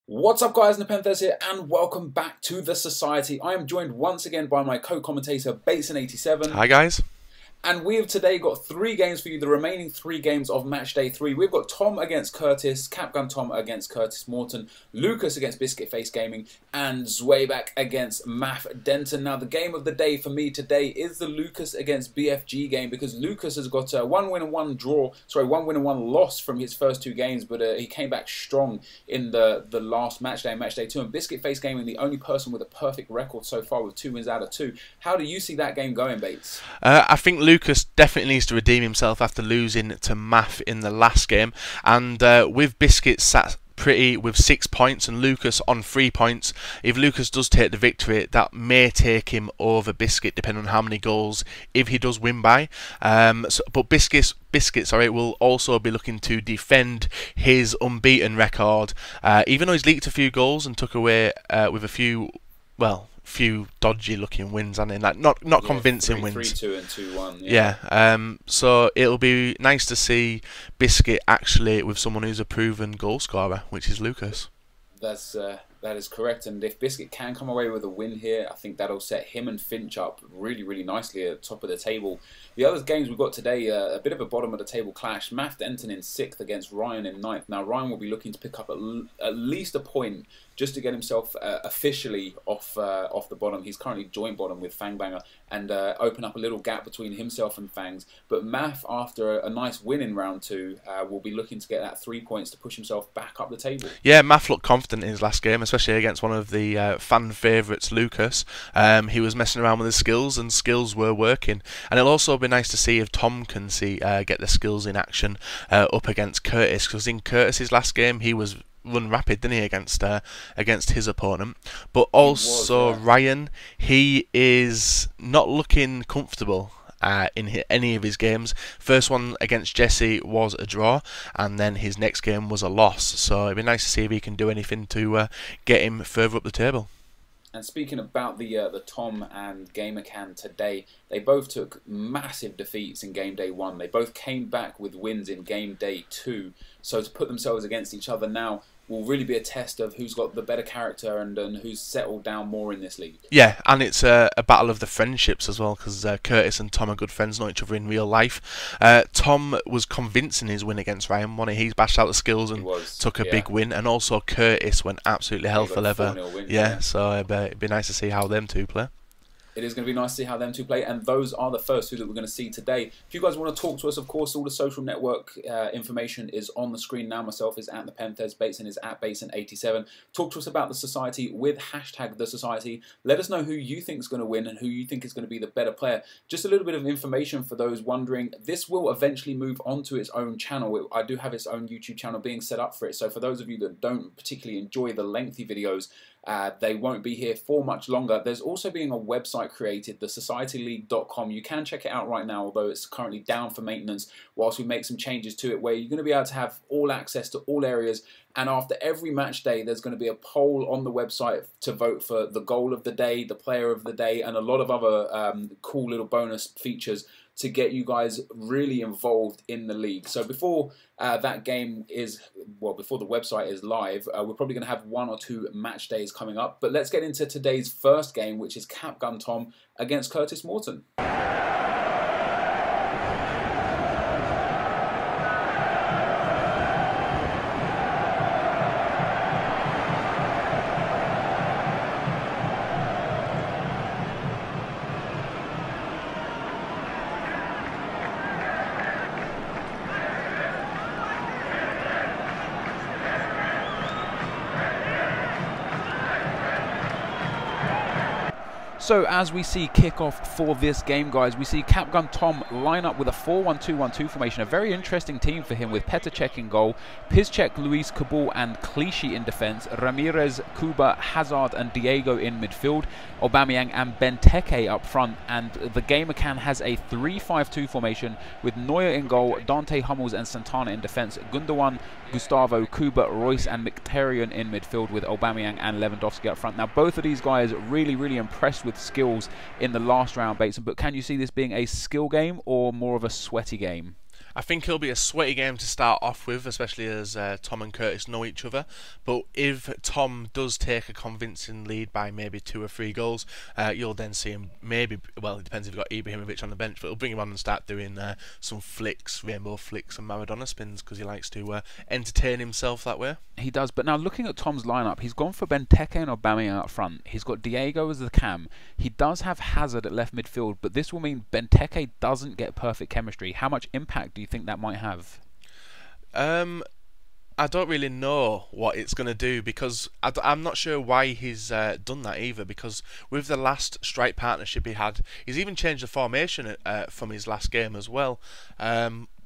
What's up, guys? Nepenthes here, and welcome back to The Society. I am joined once again by my co-commentator, Bateson87. Hi, guys. And we have today got 3 games for you, the remaining 3 games of Match Day 3. We've got Tom against Curtis, Capgun Tom against Curtis Morton, Lucas against Biscuit Face Gaming, and Zwayback against Math Denton. Now, the game of the day for me today is the Lucas against BFG game, because Lucas has got a 1 win and 1 loss from his first 2 games, but he came back strong in the last Match Day 2. And Biscuit Face Gaming, the only person with a perfect record so far with 2 wins out of 2. How do you see that game going, Bates? I think Lucas definitely needs to redeem himself after losing to Math in the last game, and with Biscuit sat pretty with 6 points and Lucas on 3 points, if Lucas does take the victory, that may take him over Biscuit depending on how many goals if he does win by. But Biscuit will also be looking to defend his unbeaten record, even though he's leaked a few goals and took away with a few dodgy looking wins, and like not convincing wins. 3-2 and 2-1. Yeah. So it'll be nice to see Biscuit actually with someone who's a proven goal scorer, which is Lucas. That is correct, and if Biscuit can come away with a win here, I think that'll set him and Finch up really nicely at the top of the table. The other games we've got today, a bit of a bottom of the table clash. Math Denton in 6th against Ryan in 9th. Now Ryan will be looking to pick up at least a point just to get himself officially off the bottom. He's currently joint bottom with Fangbanger, and open up a little gap between himself and Fangs. But Math, after a nice win in round 2, will be looking to get that 3 points to push himself back up the table. Yeah, Math looked confident in his last game, especially against one of the fan favourites, Lucas. He was messing around with his skills, and skills were working. And it'll also be nice to see if Tom can get the skills in action up against Curtis, because in Curtis's last game he was run rapid, didn't he, against his opponent. But also Ryan, he is not looking comfortable in any of his games. First one against Jesse was a draw, and then his next game was a loss. So it'd be nice to see if he can do anything to get him further up the table. And speaking about the Tom and GamerCan today, they both took massive defeats in game day 1. They both came back with wins in game day 2. So to put themselves against each other now will really be a test of who's got the better character and who's settled down more in this league. Yeah, and it's a battle of the friendships as well, because Curtis and Tom are good friends, know each other in real life. Tom was convincing his win against Ryan, wasn't he? He's bashed out the skills and took a big win, and also Curtis went absolutely hell for leather. Yeah, so it'd be nice to see how them two play. It is going to be nice to see how them two play, and those are the first 2 that we're going to see today. If you guys want to talk to us, of course, all the social network information is on the screen now. Myself is at Nepenthes, Bateson is at Bateson87. Talk to us about the Society with hashtag #TheSociety. Let us know who you think is going to win and who you think is going to be the better player. Just a little bit of information for those wondering. This will eventually move on to its own channel. I do have its own YouTube channel being set up for it, so for those of you that don't particularly enjoy the lengthy videos, they won't be here for much longer. There's also being a website created, TheSocietyLeague.com. You can check it out right now, although it's currently down for maintenance whilst we make some changes to it, where you're going to be able to have all access to all areas. And after every match day, there's going to be a poll on the website to vote for the goal of the day, the player of the day, and a lot of other cool little bonus features to get you guys really involved in the league. So before that game is, before the website is live, we're probably going to have 1 or 2 match days coming up. But let's get into today's first game, which is Capgun Tom against Curtis Morton. So as we see kickoff for this game, guys, we see Capgun Tom line up with a 4-1-2-1-2 formation. A very interesting team for him, with Petacek in goal, Pizcek, Luis, Kabul and Clichy in defence, Ramirez, Kuba, Hazard and Diego in midfield, Aubameyang and Benteke up front, and the GamerCan has a 3-5-2 formation with Neuer in goal, Dante Hummels and Santana in defence, Gundogan, Gustavo, Kuba, Royce and Mkhitaryan in midfield, with Aubameyang and Lewandowski up front. Now both of these guys really impressed with skills in the last round, Bateson, but can you see this being a skill game or more of a sweaty game? I think it'll be a sweaty game to start off with, especially as Tom and Curtis know each other. But if Tom does take a convincing lead by maybe 2 or 3 goals, you'll then see him maybe, well, it depends if you've got Ibrahimovic on the bench, but he'll bring him on and start doing some flicks, rainbow flicks and Maradona spins, because he likes to entertain himself that way. He does, but now looking at Tom's lineup, he's gone for Benteke and Aubameyang up front. He's got Diego as the cam. He does have Hazard at left midfield, but this will mean Benteke doesn't get perfect chemistry. How much impact do you think that might have? I don't really know what it's going to do, because I'm not sure why he's done that either, because with the last strike partnership he had, he's even changed the formation from his last game as well.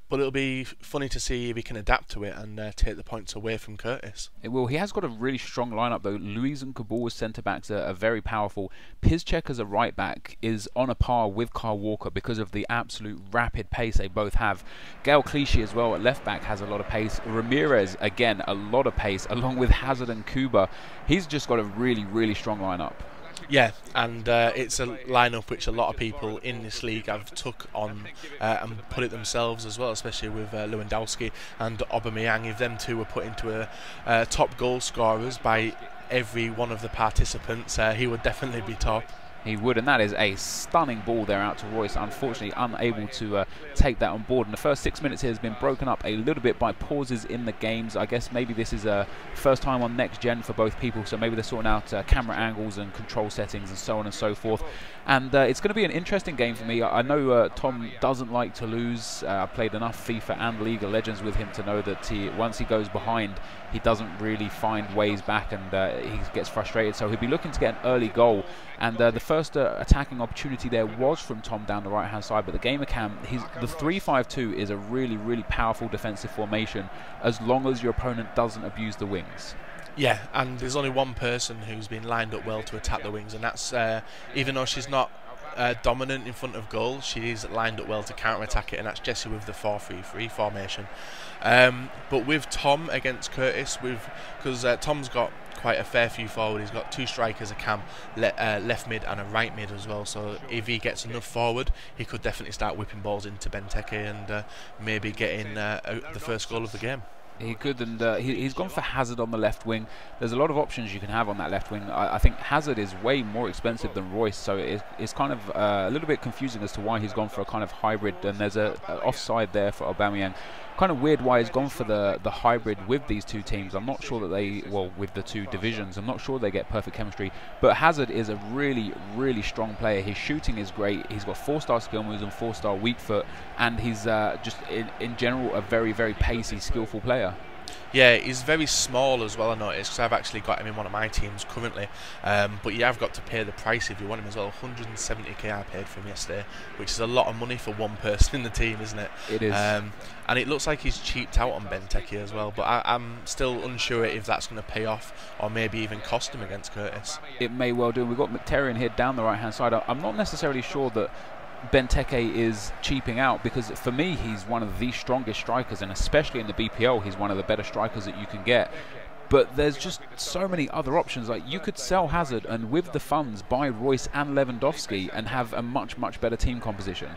But it'll be funny to see if he can adapt to it and take the points away from Curtis. It will. He has got a really strong lineup though. Luiz and Kabul as centre-backs are very powerful. Piszczek as a right-back is on a par with Kyle Walker because of the absolute rapid pace they both have. Gael Clichy as well at left-back has a lot of pace. Ramirez, again, a lot of pace, along with Hazard and Kuba. He's just got a really, really strong lineup. Yeah, and it's a lineup which a lot of people in this league have took on and put it themselves as well, especially with Lewandowski and Aubameyang. If them two were put into a top goal scorers by every one of the participants, he would definitely be top. He would, and that is a stunning ball there out to Royce. Unfortunately, unable to take that on board. And the first 6 minutes here has been broken up a little bit by pauses in the games. I guess maybe this is a first time on next gen for both people, so maybe they're sorting out camera angles and control settings and so on and so forth. And it's going to be an interesting game for me. I know Tom doesn't like to lose. I've played enough FIFA and League of Legends with him to know that once he goes behind, he doesn't really find ways back, and he gets frustrated. So he'll be looking to get an early goal. And the first attacking opportunity there was from Tom down the right-hand side, but the gamer cam, the 3-5-2 is a really, really powerful defensive formation as long as your opponent doesn't abuse the wings. Yeah, and there's only one person who's been lined up well to attack the wings, and that's, even though she's not dominant in front of goal, she is lined up well to counter-attack it, and that's Jessie with the 4-3-3 formation. But with Tom against Curtis, because Tom's got quite a fair few forward, he's got 2 strikers, a cam, left mid and a right mid as well, so if he gets enough forward, he could definitely start whipping balls into Benteke and maybe getting the first goal of the game. He could, and he's gone for Hazard on the left wing. There's a lot of options you can have on that left wing. I think Hazard is way more expensive than Royce, so it's kind of a little bit confusing as to why he's gone for a kind of hybrid, and there's a offside there for Aubameyang. Kind of weird why he's gone for the hybrid with these two teams. I'm not sure that with the two divisions, I'm not sure they get perfect chemistry. But Hazard is a really, really strong player. His shooting is great. He's got 4-star skill moves and 4-star weak foot, and he's just in general a very, very pacey, skillful player. Yeah, he's very small as well, I noticed, because I've actually got him in one of my teams currently. But you have got to pay the price if you want him as well. 170k I paid for him yesterday, which is a lot of money for one person in the team, isn't it? It is. And it looks like he's cheaped out on Benteke as well, but I'm still unsure if that's going to pay off or maybe even cost him against Curtis. It may well do. We've got Mkhitaryan here down the right-hand side. I'm not necessarily sure that Benteke is cheaping out, because for me he's one of the strongest strikers, and especially in the BPL he's one of the better strikers that you can get. But there's just so many other options. Like, you could sell Hazard and with the funds buy Royce and Lewandowski and have a much, much better team composition.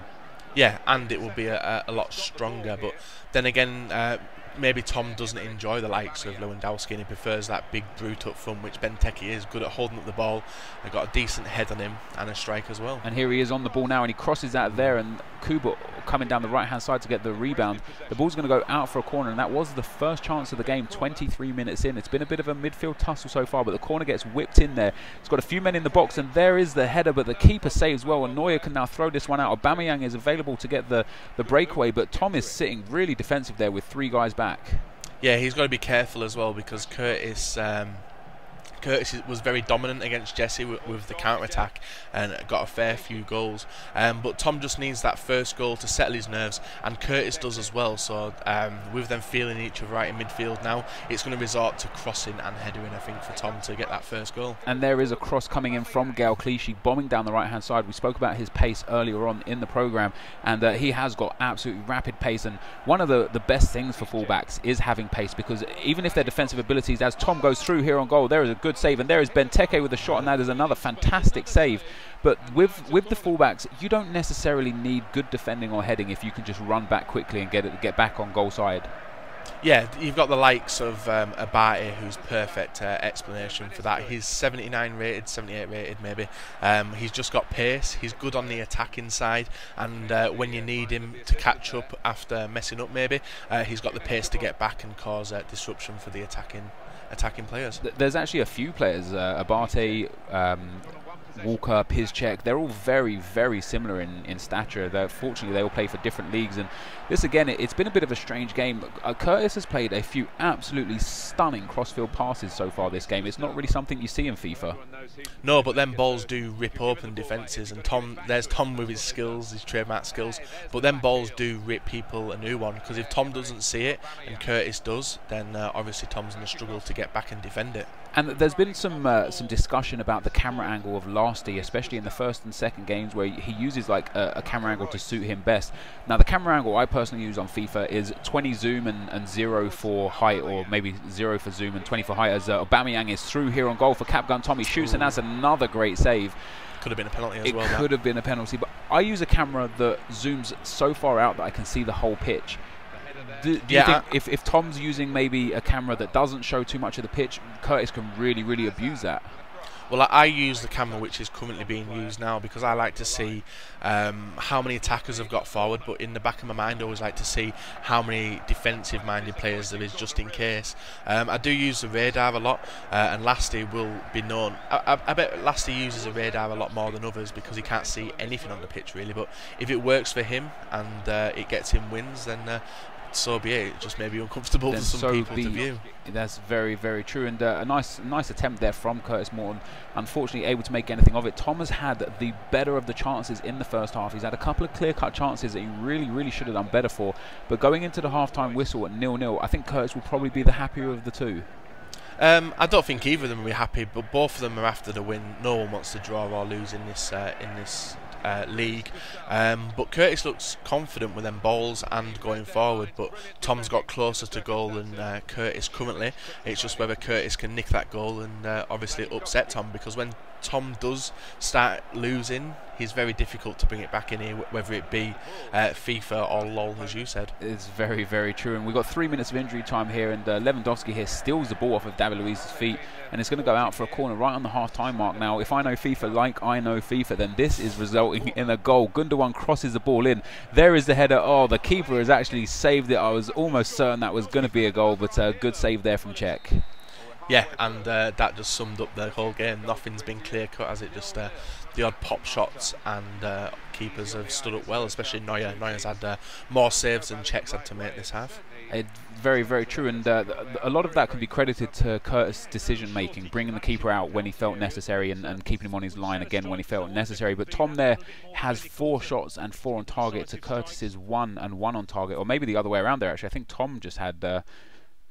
Yeah, and it will be a lot stronger, but then again, maybe Tom doesn't enjoy the likes of Lewandowski and he prefers that big brute up front, which Benteke is good at holding up the ball. They've got a decent head on him and a strike as well. And here he is on the ball now, and he crosses out there, and Kuba coming down the right hand side to get the rebound. The ball's going to go out for a corner, and that was the first chance of the game 23 minutes in. It's been a bit of a midfield tussle so far, but the corner gets whipped in there. It's got a few men in the box, and there is the header, but the keeper saves well, and Neuer can now throw this one out. Aubameyang is available to get the breakaway, but Tom is sitting really defensive there with 3 guys back. Yeah, he's got to be careful as well, because Curtis was very dominant against Jessie with the counter-attack and got a fair few goals. But Tom just needs that first goal to settle his nerves, and Curtis does as well. So with them feeling each other right in midfield now, it's going to resort to crossing and headering, I think, for Tom to get that first goal. And there is a cross coming in from Gael Clichy, bombing down the right-hand side. We spoke about his pace earlier on in the programme, and he has got absolutely rapid pace. And one of the best things for fullbacks is having pace, because even if their defensive abilities, as Tom goes through here on goal, there is a good good save, and there is Benteke with a shot, and that is another fantastic save. But with the fullbacks, you don't necessarily need good defending or heading if you can just run back quickly and get back on goal side. Yeah, you've got the likes of Abate, who's perfect explanation for that. He's 79 rated, 78 rated maybe. He's just got pace. He's good on the attacking side, and when you need him to catch up after messing up maybe, he's got the pace to get back and cause disruption for the attacking players. There's actually a few players, Abate, Walker, Piszczek, they're all very, very similar in stature. Fortunately, they all play for different leagues, and this again, it's been a bit of a strange game. Curtis has played a few absolutely stunning crossfield passes so far this game. It's not really something you see in FIFA. No, but then balls do rip open defences, and there's Tom with his skills, his trademark skills, but then balls do rip people a new one, because if Tom doesn't see it and Curtis does, then obviously Tom's going to struggle to get back and defend it. And there's been some discussion about the camera angle of Lasty, especially in the first and second games, where he uses like a camera angle to suit him best. Now, the camera angle I personally use on FIFA is 20 zoom and 0 for height, or maybe 0 for zoom and 20 for height, as Aubameyang is through here on goal for Capgun Tommy, shoots, and that's another great save. Could have been a penalty as well. It could have been a penalty, but I use a camera that zooms so far out that I can see the whole pitch. Do you think if Tom's using maybe a camera that doesn't show too much of the pitch, Curtis can really, really abuse that? Well, I use the camera which is currently being used now, because I like to see how many attackers have got forward, but in the back of my mind I always like to see how many defensive minded players there is, just in case. I do use the radar a lot, and Lasty will be known. I bet Lasty uses a radar a lot more than others, because he can't see anything on the pitch really, but if it works for him and it gets him wins, then so be it. It just may be uncomfortable for some people to view. That's very, very true, and a nice attempt there from Curtis Morton. Unfortunately, able to make anything of it. Tom has had the better of the chances in the first half. He's had a couple of clear-cut chances that he really, really should have done better for. But going into the half-time whistle at 0-0, I think Curtis will probably be the happier of the two. I don't think either of them will be happy, but both of them are after the win. No one wants to draw or lose in this league, but Curtis looks confident with them balls and going forward, but Tom's got closer to goal than Curtis currently. It's just whether Curtis can nick that goal and obviously upset Tom, because when Tom does start losing, he's very difficult to bring it back in here, whether it be FIFA or LOL, as you said. It's very, very true, and we've got 3 minutes of injury time here, and Lewandowski here steals the ball off of David Luiz's feet, and it's going to go out for a corner right on the half-time mark. Now, if I know FIFA like I know FIFA, then this is resulting in a goal. Gundogan crosses the ball in. There is the header. Oh, the keeper has actually saved it. I was almost certain that was going to be a goal, but a good save there from Czech. Yeah, and that just summed up the whole game. Nothing's been clear-cut, has it? Just the odd pop shots, and keepers have stood up well, especially Neuer. Neuer's had more saves than Czech's had to make this half. Very, very true, and a lot of that can be credited to Curtis' decision-making, bringing the keeper out when he felt necessary and keeping him on his line again when he felt necessary. But Tom there has 4 shots and 4 on target to Curtis's 1 and 1 on target, or maybe the other way around there, actually. I think Tom just had...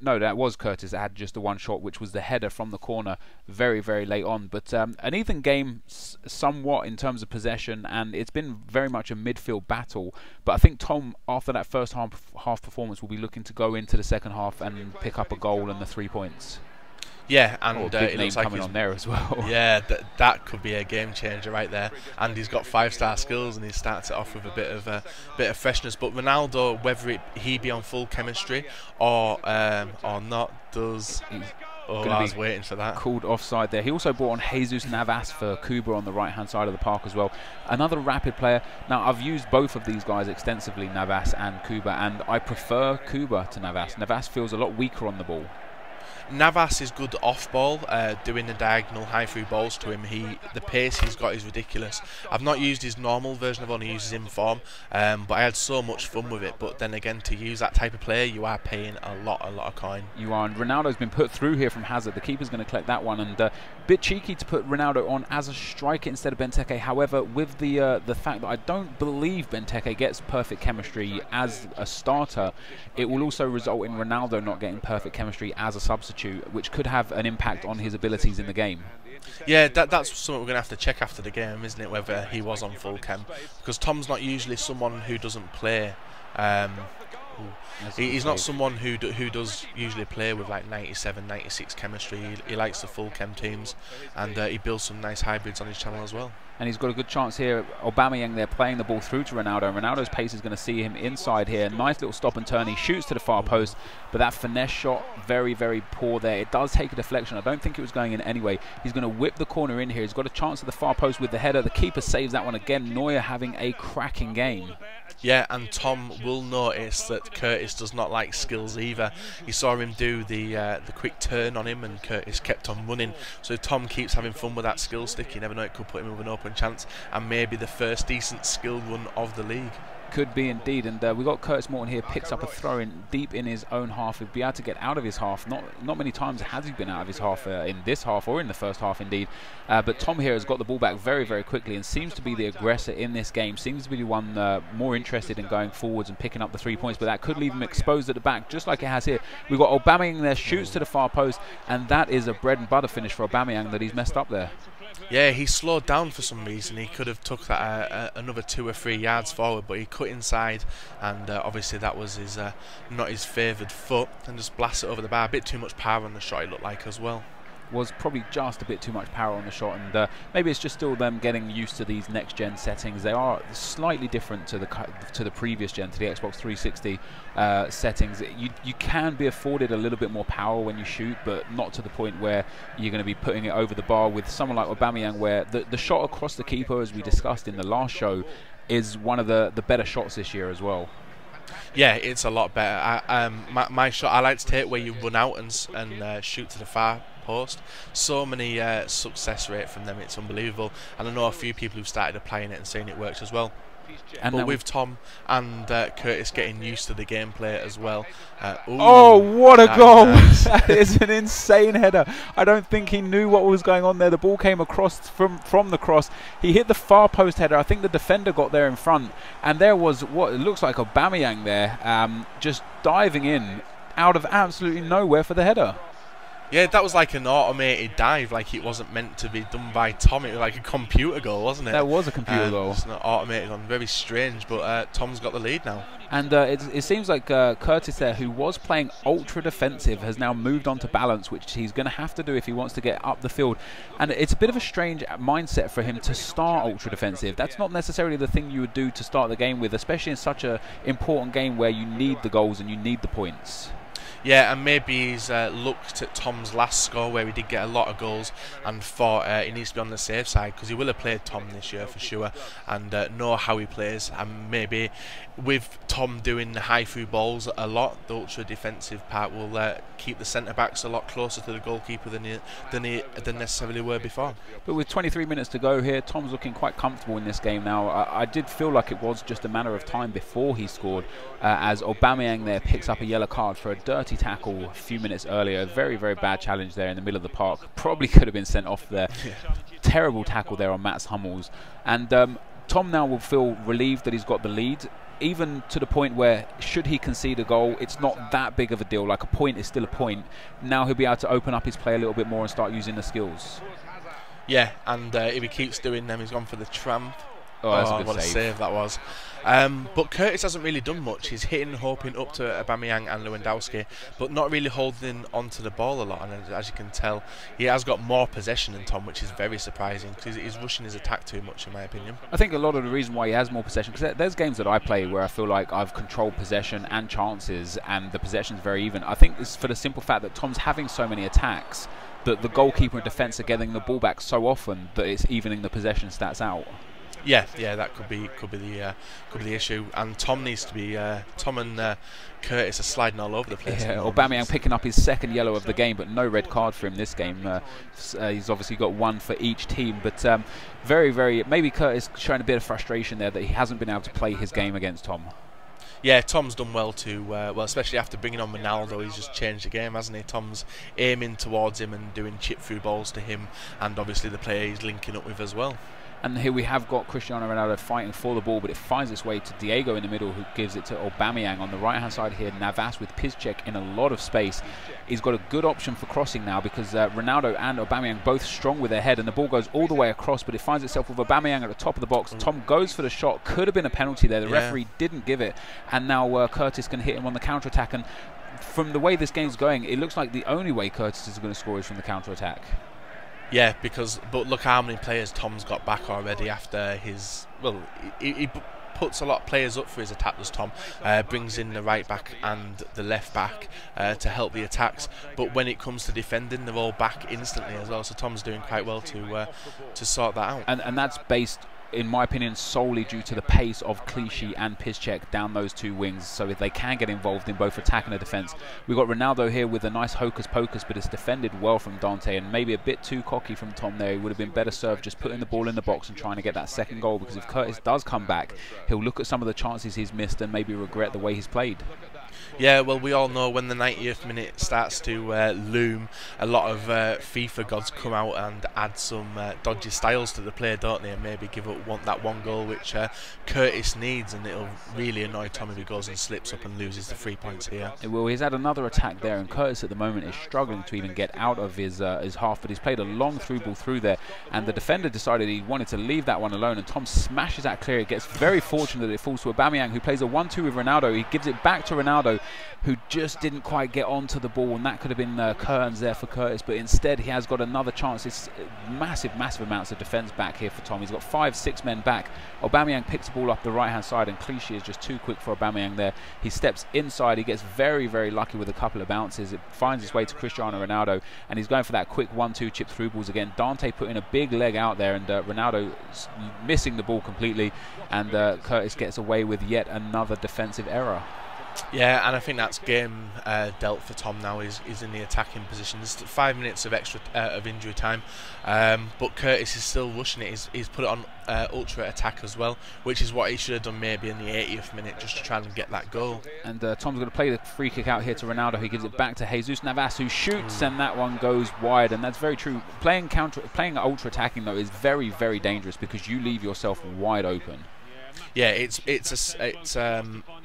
No, that was Curtis that had just the 1 shot, which was the header from the corner very, very late on. But an even game somewhat in terms of possession, and it's been very much a midfield battle. But I think Tom, after that first half performance, will be looking to go into the second half and pick up a goal and the 3 points. Yeah, and it looks like coming on there as well. Yeah, that could be a game changer right there. And he's got 5-star skills, and he starts it off with a bit of freshness. But Ronaldo, whether he be on full chemistry or not, does. I was waiting for that. Called offside there. He also brought on Jesus Navas for Kuba on the right-hand side of the park as well. Another rapid player. Now, I've used both of these guys extensively, Navas and Kuba, and I prefer Kuba to Navas. Navas feels a lot weaker on the ball. Navas is good off ball, doing the diagonal high through balls to him. The pace he's got is ridiculous. I've not used his normal version, I've only used his inform, but I had so much fun with it. But then again, to use that type of player, you are paying a lot of coin. You are, and Ronaldo's been put through here from Hazard. The keeper's going to collect that one, and a bit cheeky to put Ronaldo on as a striker instead of Benteke. However, with the fact that I don't believe Benteke gets perfect chemistry as a starter, it will also result in Ronaldo not getting perfect chemistry as a substitute, which could have an impact on his abilities in the game. Yeah, that's something we're going to have to check after the game, isn't it, whether he was on full chem, because Tom's not usually someone who doesn't play He's not someone who does usually play with like 97, 96 chemistry. He likes the full chem teams, and he builds some nice hybrids on his channel as well. And he's got a good chance here. Aubameyang there playing the ball through to Ronaldo. Ronaldo's pace is going to see him inside here. Nice little stop and turn. He shoots to the far post, but that finesse shot, very, very poor there. It does take a deflection. I don't think it was going in anyway. He's going to whip the corner in here. He's got a chance at the far post with the header. The keeper saves that one again. Neuer having a cracking game. Yeah, and Tom will notice that Curtis does not like skills either. You saw him do the quick turn on him, and Curtis kept on running. So Tom keeps having fun with that skill stick. You never know, it could put him with an open chance, and maybe the first decent skill run of the league. Could be indeed, and we got Curtis Morton here, picks up a throw in deep in his own half. He'll be able to get out of his half. Not many times has he been out of his half in this half, or in the first half indeed. But Tom here has got the ball back very, very quickly and seems to be the aggressor in this game. Seems to be the one more interested in going forwards and picking up the 3 points, but that could leave him exposed at the back, just like it has here. We've got Aubameyang there, shoots to the far post, and that is a bread and butter finish for Aubameyang that he's messed up there. Yeah, he slowed down for some reason. He could have took that another 2 or 3 yards forward, but he cut inside, and obviously that was his not his favoured foot, and just blasted it over the bar. A bit too much power on the shot, it looked like, as well. Was probably just a bit too much power on the shot, and maybe it's just still them getting used to these next gen settings. They are slightly different to the previous gen, to the Xbox 360 settings. You can be afforded a little bit more power when you shoot, but not to the point where you're going to be putting it over the bar with someone like Aubameyang, where the shot across the keeper, as we discussed in the last show, is one of the better shots this year as well. Yeah, it's a lot better. My shot, I like to take where you run out and shoot to the far post. So many success rate from them, it's unbelievable. And I know a few people who've started applying it and saying it works as well. And but with Tom and Curtis getting used to the gameplay as well. Oh, what a goal! Nice. That is an insane header. I don't think he knew what was going on there. The ball came across from the cross. He hit the far post header. I think the defender got there in front, and there was what it looks like Aubameyang there, just diving in out of absolutely nowhere for the header. Yeah, that was like an automated dive, like it wasn't meant to be done by Tom. It was like a computer goal, wasn't it? That was a computer goal. It's not automated on. Very strange, but Tom's got the lead now. And it seems like Curtis there, who was playing ultra defensive, has now moved on to balance, which he's going to have to do if he wants to get up the field. And it's a bit of a strange mindset for him to start ultra defensive. That's not necessarily the thing you would do to start the game with, especially in such an important game where you need the goals and you need the points. Yeah, and maybe he's looked at Tom's last score where he did get a lot of goals and thought he needs to be on the safe side, because he will have played Tom this year for sure and know how he plays. And maybe with Tom doing the high through balls a lot, the ultra defensive part will keep the centre backs a lot closer to the goalkeeper than necessarily were before. But with 23 minutes to go here, Tom's looking quite comfortable in this game now. I did feel like it was just a matter of time before he scored, as Aubameyang there picks up a yellow card for a dirty tackle a few minutes earlier. A very, very bad challenge there in the middle of the park. Probably could have been sent off there. Yeah. Terrible tackle there on Mats Hummels. And Tom now will feel relieved that he's got the lead, even to the point where, should he concede a goal, it's not that big of a deal. Like, a point is still a point. Now he'll be able to open up his play a little bit more and start using the skills. Yeah, and if he keeps doing them, he's gone for the tramp. Oh, that's a good what a save that was. But Curtis hasn't really done much. He's hitting, hoping up to Aubameyang and Lewandowski, but not really holding onto the ball a lot. And as you can tell, he has got more possession than Tom, which is very surprising, because he's rushing his attack too much, in my opinion. I think a lot of the reason why he has more possession, because there's games that I play where I feel like I've controlled possession and chances, and the possession's very even. I think it's for the simple fact that Tom's having so many attacks that the goalkeeper and defence are getting the ball back so often that it's evening the possession stats out. Yeah, that could be the issue. And Tom needs to be. Tom and Curtis are sliding all over the place. Yeah, Aubameyang picking up his second yellow of the game, but no red card for him this game. He's obviously got one for each team, but very, very. Maybe Curtis showing a bit of frustration there that he hasn't been able to play his game against Tom. Yeah, Tom's done well too. Well, especially after bringing on Ronaldo, he's just changed the game, hasn't he? Tom's aiming towards him and doing chip through balls to him, and obviously the player he's linking up with as well. And here we have got Cristiano Ronaldo fighting for the ball, but it finds its way to Diego in the middle, who gives it to Aubameyang. On the right-hand side here, Navas with Piszczek in a lot of space. He's got a good option for crossing now, because Ronaldo and Aubameyang both strong with their head, and the ball goes all the way across, but it finds itself with Aubameyang at the top of the box. Tom goes for the shot. Could have been a penalty there. The referee didn't give it, and now Curtis can hit him on the counter-attack. And from the way this game's going, it looks like the only way Curtis is going to score is from the counter-attack. Yeah, but look how many players Tom's got back already after his... Well, he puts a lot of players up for his attack, does Tom. Brings in the right back and the left back to help the attacks. But when it comes to defending, they're all back instantly as well. So Tom's doing quite well to sort that out. And that's based, in my opinion, solely due to the pace of Clichy and Piszczek down those two wings, so if they can get involved in both attack and defence. We've got Ronaldo here with a nice hocus-pocus, but it's defended well from Dante, and maybe a bit too cocky from Tom there. He would have been better served just putting the ball in the box and trying to get that second goal, because if Curtis does come back, he'll look at some of the chances he's missed and maybe regret the way he's played. Yeah, well, we all know when the 90th minute starts to loom, a lot of FIFA gods come out and add some dodgy styles to the play, don't they, and maybe give up that one goal which Curtis needs, and it'll really annoy Tom if he goes and slips up and loses the 3 points here. Well, he's had another attack there, and Curtis at the moment is struggling to even get out of his half, but he's played a long through ball through there, and the defender decided he wanted to leave that one alone, and Tom smashes that clear. It gets very fortunate that it falls to Aubameyang, who plays a 1-2 with Ronaldo. He gives it back to Ronaldo, who just didn't quite get onto the ball, and that could have been curtains there for Curtis, but instead he has got another chance. It's massive amounts of defence back here for Tom. He's got 5-6 men back. Aubameyang picks the ball up the right hand side, and Clichy is just too quick for Aubameyang there. He steps inside, he gets very lucky with a couple of bounces. It finds its way to Cristiano Ronaldo, and he's going for that quick 1-2 chip through balls again. Dante putting a big leg out there, and Ronaldo missing the ball completely, and Curtis gets away with yet another defensive error. Yeah, and I think that's game dealt for Tom now. He's in the attacking position. There's 5 minutes of extra of injury time, but Curtis is still rushing it. He's put it on ultra attack as well, which is what he should have done maybe in the 80th minute, just to try and get that goal. And Tom's going to play the free kick out here to Ronaldo. He gives it back to Jesus Navas, who shoots, and that one goes wide. And that's very true. Playing ultra attacking though is very dangerous, because you leave yourself wide open. Yeah, it's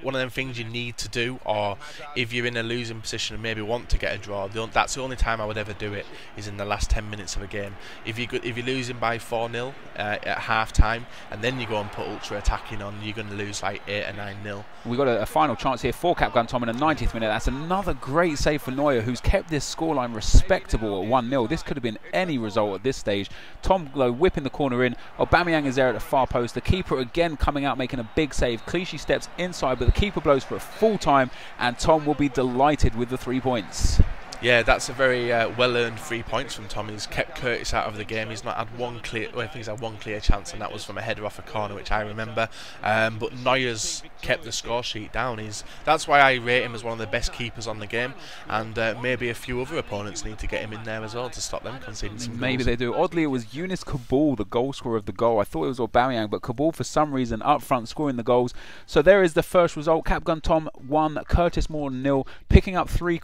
one of them things you need to do, or if you're in a losing position and maybe want to get a draw, that's the only time I would ever do it, is in the last 10 minutes of a game. If you're losing by 4-0 at half time, and then you go and put ultra attacking on, you're going to lose like 8 or 9-0. We've got a final chance here for Capgun Tom in the 90th minute. That's another great save for Neuer, who's kept this scoreline respectable at 1-0. This could have been any result at this stage. Tom, though, whipping the corner in. Aubameyang is there at the far post. The keeper again coming out, making a big save. Clichy steps inside, but the keeper blows for a full time, and Tom will be delighted with the 3 points. Yeah, that's a very well-earned 3 points from Tom. He's kept Curtis out of the game. He's not had one clear... Well, I think he's had one clear chance, and that was from a header off a corner, which I remember. But Neuer's kept the score sheet down. That's why I rate him as one of the best keepers on the game, and maybe a few other opponents need to get him in there as well to stop them conceding some goals. Maybe they do. Oddly, it was Younes Kaboul, the goal scorer of the goal. I thought it was Aubameyang, but Kaboul, for some reason, up front scoring the goals. So there is the first result. Capgun Tom 1, Curtis Moore 0, picking up 3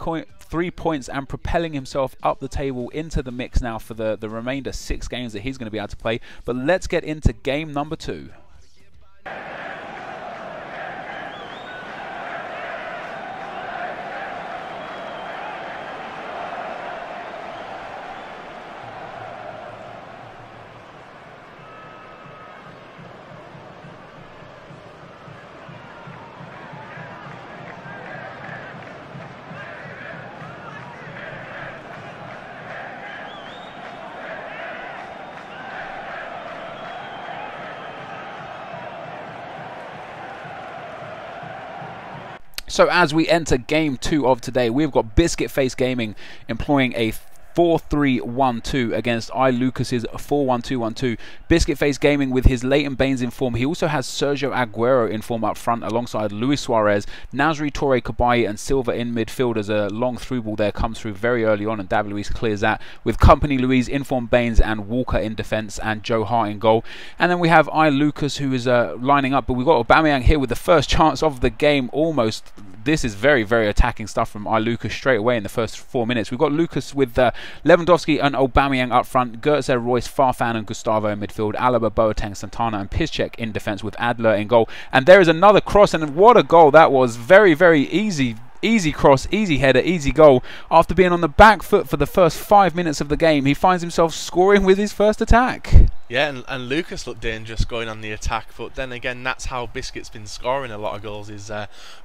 points and propelling himself up the table into the mix now for the remainder 6 games that he's going to be able to play. But let's get into game number 2. So as we enter game 2 of today, we've got Biscuit Face Gaming employing a 4-3-1-2 against iLucas's 4-1-2-1-2. Biscuit Face Gaming with his Leighton Baines in form. He also has Sergio Aguero in form up front alongside Luis Suarez, Nasri Toure Kabayi and Silva in midfield, as a long through ball there comes through very early on, and David Luiz clears that, with Company Luiz in form, Baines and Walker in defence, and Joe Hart in goal. And then we have iLucas, who is lining up, but we've got Aubameyang here with the first chance of the game, almost this is very, very attacking stuff from Lucas straight away in the first 4 minutes. We've got Lucas with Lewandowski and Aubameyang up front, Götze, Royce, Farfan and Gustavo in midfield, Alaba, Boateng, Santana and Piszczek in defence with Adler in goal. And there is another cross, and what a goal that was. Very, very easy cross, easy header, easy goal. After being on the back foot for the first 5 minutes of the game, he finds himself scoring with his first attack. Yeah, and Lucas looked dangerous going on the attack, but then again, that's how Biscuit's been scoring a lot of goals, is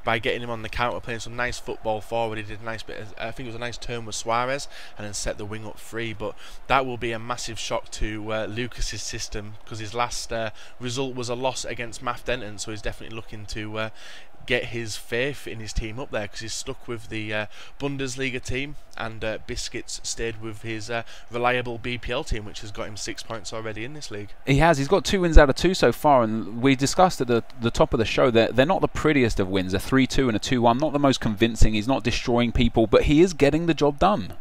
by getting him on the counter, playing some nice football forward. He did a nice bit of, I think it was a nice turn with Suarez, and then set the wing up free. But that will be a massive shock to Lucas's system, because his last result was a loss against Math Denton, so he's definitely looking to get his faith in his team up there, because he's stuck with the Bundesliga team, and Biscuits stayed with his reliable BPL team, which has got him 6 points already in this league. He has. He's got 2 wins out of 2 so far, and we discussed at the top of the show that they're not the prettiest of wins. A 3-2 and a 2-1, not the most convincing. He's not destroying people, but he is getting the job done.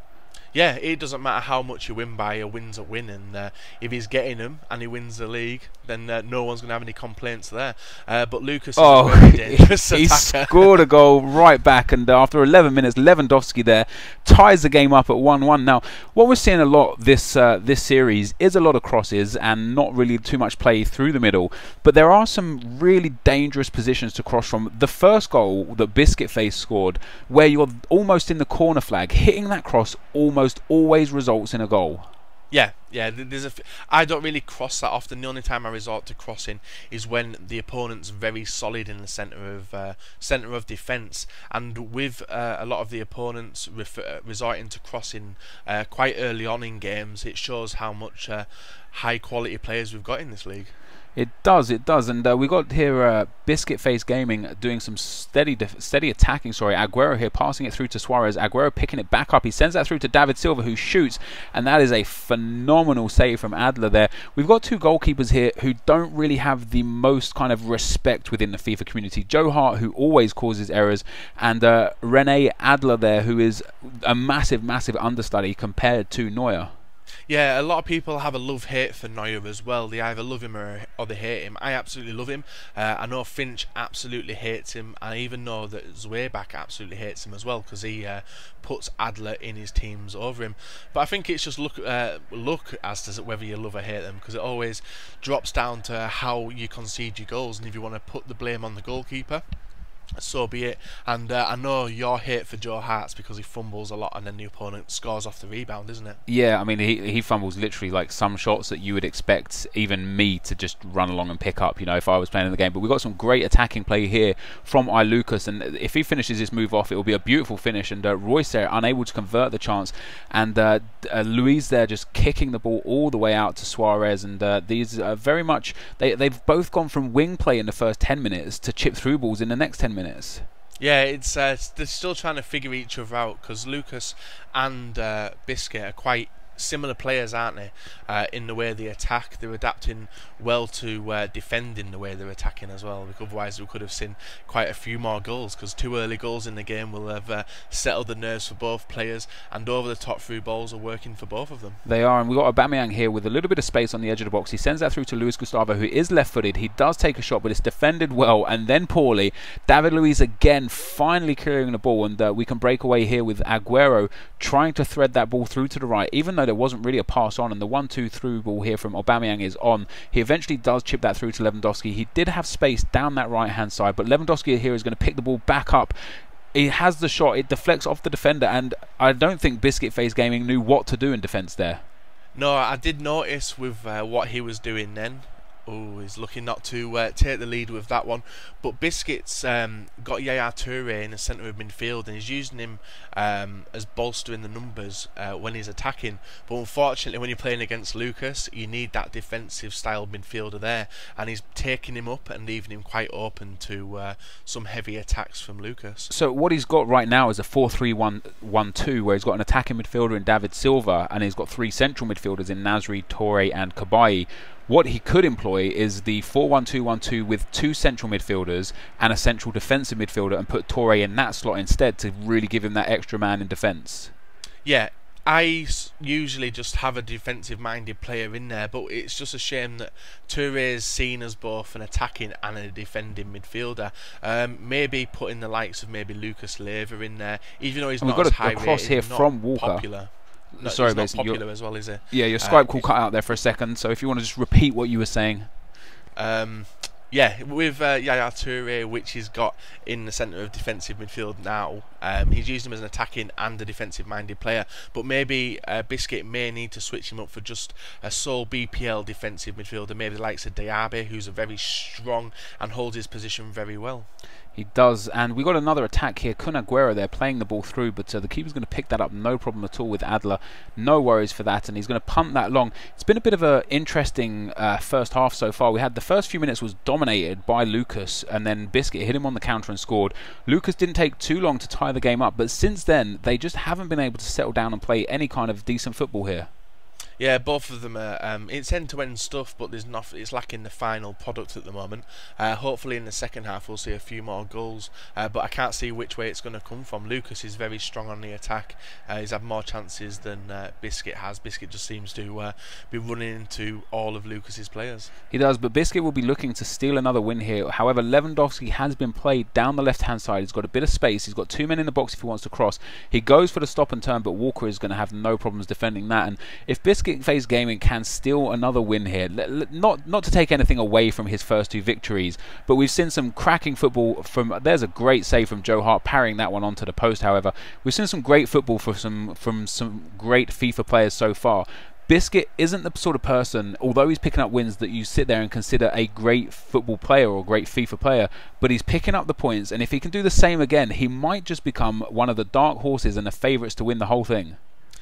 Yeah, it doesn't matter how much you win by, a win's a win, and if he's getting them and he wins the league, then no one's going to have any complaints there. But Lucas is a very dangerous he attacker. Scored a goal right back, and after 11 minutes, Lewandowski there ties the game up at 1-1. Now, what we're seeing a lot this series is a lot of crosses and not really too much play through the middle, but there are some really dangerous positions to cross from. The first goal that Biscuit Face scored, where you're almost in the corner flag, hitting that cross almost always results in a goal. Yeah. I don't really cross that often. The only time I resort to crossing is when the opponent's very solid in the centre of defence, and with a lot of the opponents resorting to crossing quite early on in games, it shows how much high quality players we've got in this league. It does, and we got here Biscuit Face Gaming doing some steady attacking. Aguero here passing it through to Suarez. Aguero picking it back up. He sends that through to David Silva, who shoots, and that is a phenomenal save from Adler there. We've got 2 goalkeepers here who don't really have the most kind of respect within the FIFA community. Joe Hart, who always causes errors, and Rene Adler there, who is a massive understudy compared to Neuer. Yeah, a lot of people have a love-hate for Neuer as well. They either love him or they hate him. I absolutely love him. I know Finch absolutely hates him. I even know that Zweback absolutely hates him as well, because he puts Adler in his teams over him. But I think it's just look as to whether you love or hate them, because it always drops down to how you concede your goals, and if you want to put the blame on the goalkeeper, so be it. And I know your hate for Joe Hart's because he fumbles a lot and then the opponent scores off the rebound, isn't it? Yeah, I mean, he fumbles literally like some shots that you would expect even me to just run along and pick up, you know, if I was playing in the game. But we've got some great attacking play here from Lucas, and if he finishes this move off, it will be a beautiful finish. And Royce there unable to convert the chance, and Luis there just kicking the ball all the way out to Suarez. And these are very much, they've both gone from wing play in the first 10 minutes to chip through balls in the next 10 minutes. Yeah, it's they're still trying to figure each other out, because Lucas and Biscuit are quite similar players, aren't they? In the way they attack, they're adapting well to defending the way they're attacking as well. Because otherwise, we could have seen quite a few more goals, because 2 early goals in the game will have settled the nerves for both players, and over the top through balls are working for both of them. They are, and we've got Aubameyang here with a little bit of space on the edge of the box. He sends that through to Luis Gustavo, who is left-footed. He does take a shot, but it's defended well and then poorly. David Luiz again finally clearing the ball, and we can break away here with Aguero trying to thread that ball through to the right, even though there wasn't really a pass on, and the 1-2 through ball here from Aubameyang is on. He eventually does chip that through to Lewandowski. He did have space down that right hand side, but Lewandowski here is going to pick the ball back up. He has the shot, it deflects off the defender, and I don't think Biscuit Face Gaming knew what to do in defence there. No, I did notice with what he was doing then. Oh, he's looking not to take the lead with that one. But Biscuit's got Yaya Toure in the centre of midfield, and he's using him as bolstering the numbers when he's attacking. But unfortunately, when you're playing against Lucas, you need that defensive style midfielder there, and he's taking him up and leaving him quite open to some heavy attacks from Lucas. So what he's got right now is a 4-3-1-2, where he's got an attacking midfielder in David Silva, and he's got 3 central midfielders in Nasri, Toure and Kabai. What he could employ is the 4-1-2-1-2 with 2 central midfielders and a central defensive midfielder, and put Toure in that slot instead to really give him that extra man in defence. Yeah, usually just have a defensive-minded player in there, but it's just a shame that Touré is seen as both an attacking and a defending midfielder. Maybe putting the likes of maybe Lucas Leiva in there, even though he's not as high rated, cross here from Walker. Popular. No, Sorry, he's not Mason, popular as well, is he? Yeah, your Skype call cut out there for a second, so if you want to just repeat what you were saying. Yeah, with Yaya Touré, which he's got in the centre of defensive midfield now, he's using him as an attacking and a defensive-minded player. But maybe Biscuit may need to switch him up for just a sole BPL defensive midfielder, maybe the likes of Diaby, who's a very strong and holds his position very well. He does, and we got another attack here. Kun Aguero there playing the ball through, but the keeper's going to pick that up, no problem at all with Adler. No worries for that, and he's going to punt that long. It's been a bit of an interesting first half so far. We had the first few minutes was dominated by Lucas, and then Biscuit hit him on the counter and scored. Lucas didn't take too long to tie the game up, but since then they just haven't been able to settle down and play any kind of decent football here. Yeah, both of them are. It's end-to-end stuff, but there's not. It's lacking the final product at the moment. Hopefully, in the second half, we'll see a few more goals. But I can't see which way it's going to come from. Lucas is very strong on the attack. He's had more chances than Biscuit has. Biscuit just seems to be running into all of Lucas's players. He does, but Biscuit will be looking to steal another win here. However, Lewandowski has been played down the left-hand side. He's got a bit of space. He's got 2 men in the box if he wants to cross. He goes for the stop and turn, but Walker is going to have no problems defending that. And if Biscuit Face Gaming can steal another win here, not to take anything away from his first 2 victories, but we've seen some cracking football from. There's a great save from Joe Hart parrying that one onto the post. However, we've seen some great football from some great FIFA players so far. Biscuit isn't the sort of person, although he's picking up wins, that you sit there and consider a great football player or great FIFA player, but he's picking up the points, and if he can do the same again, he might just become one of the dark horses and the favourites to win the whole thing.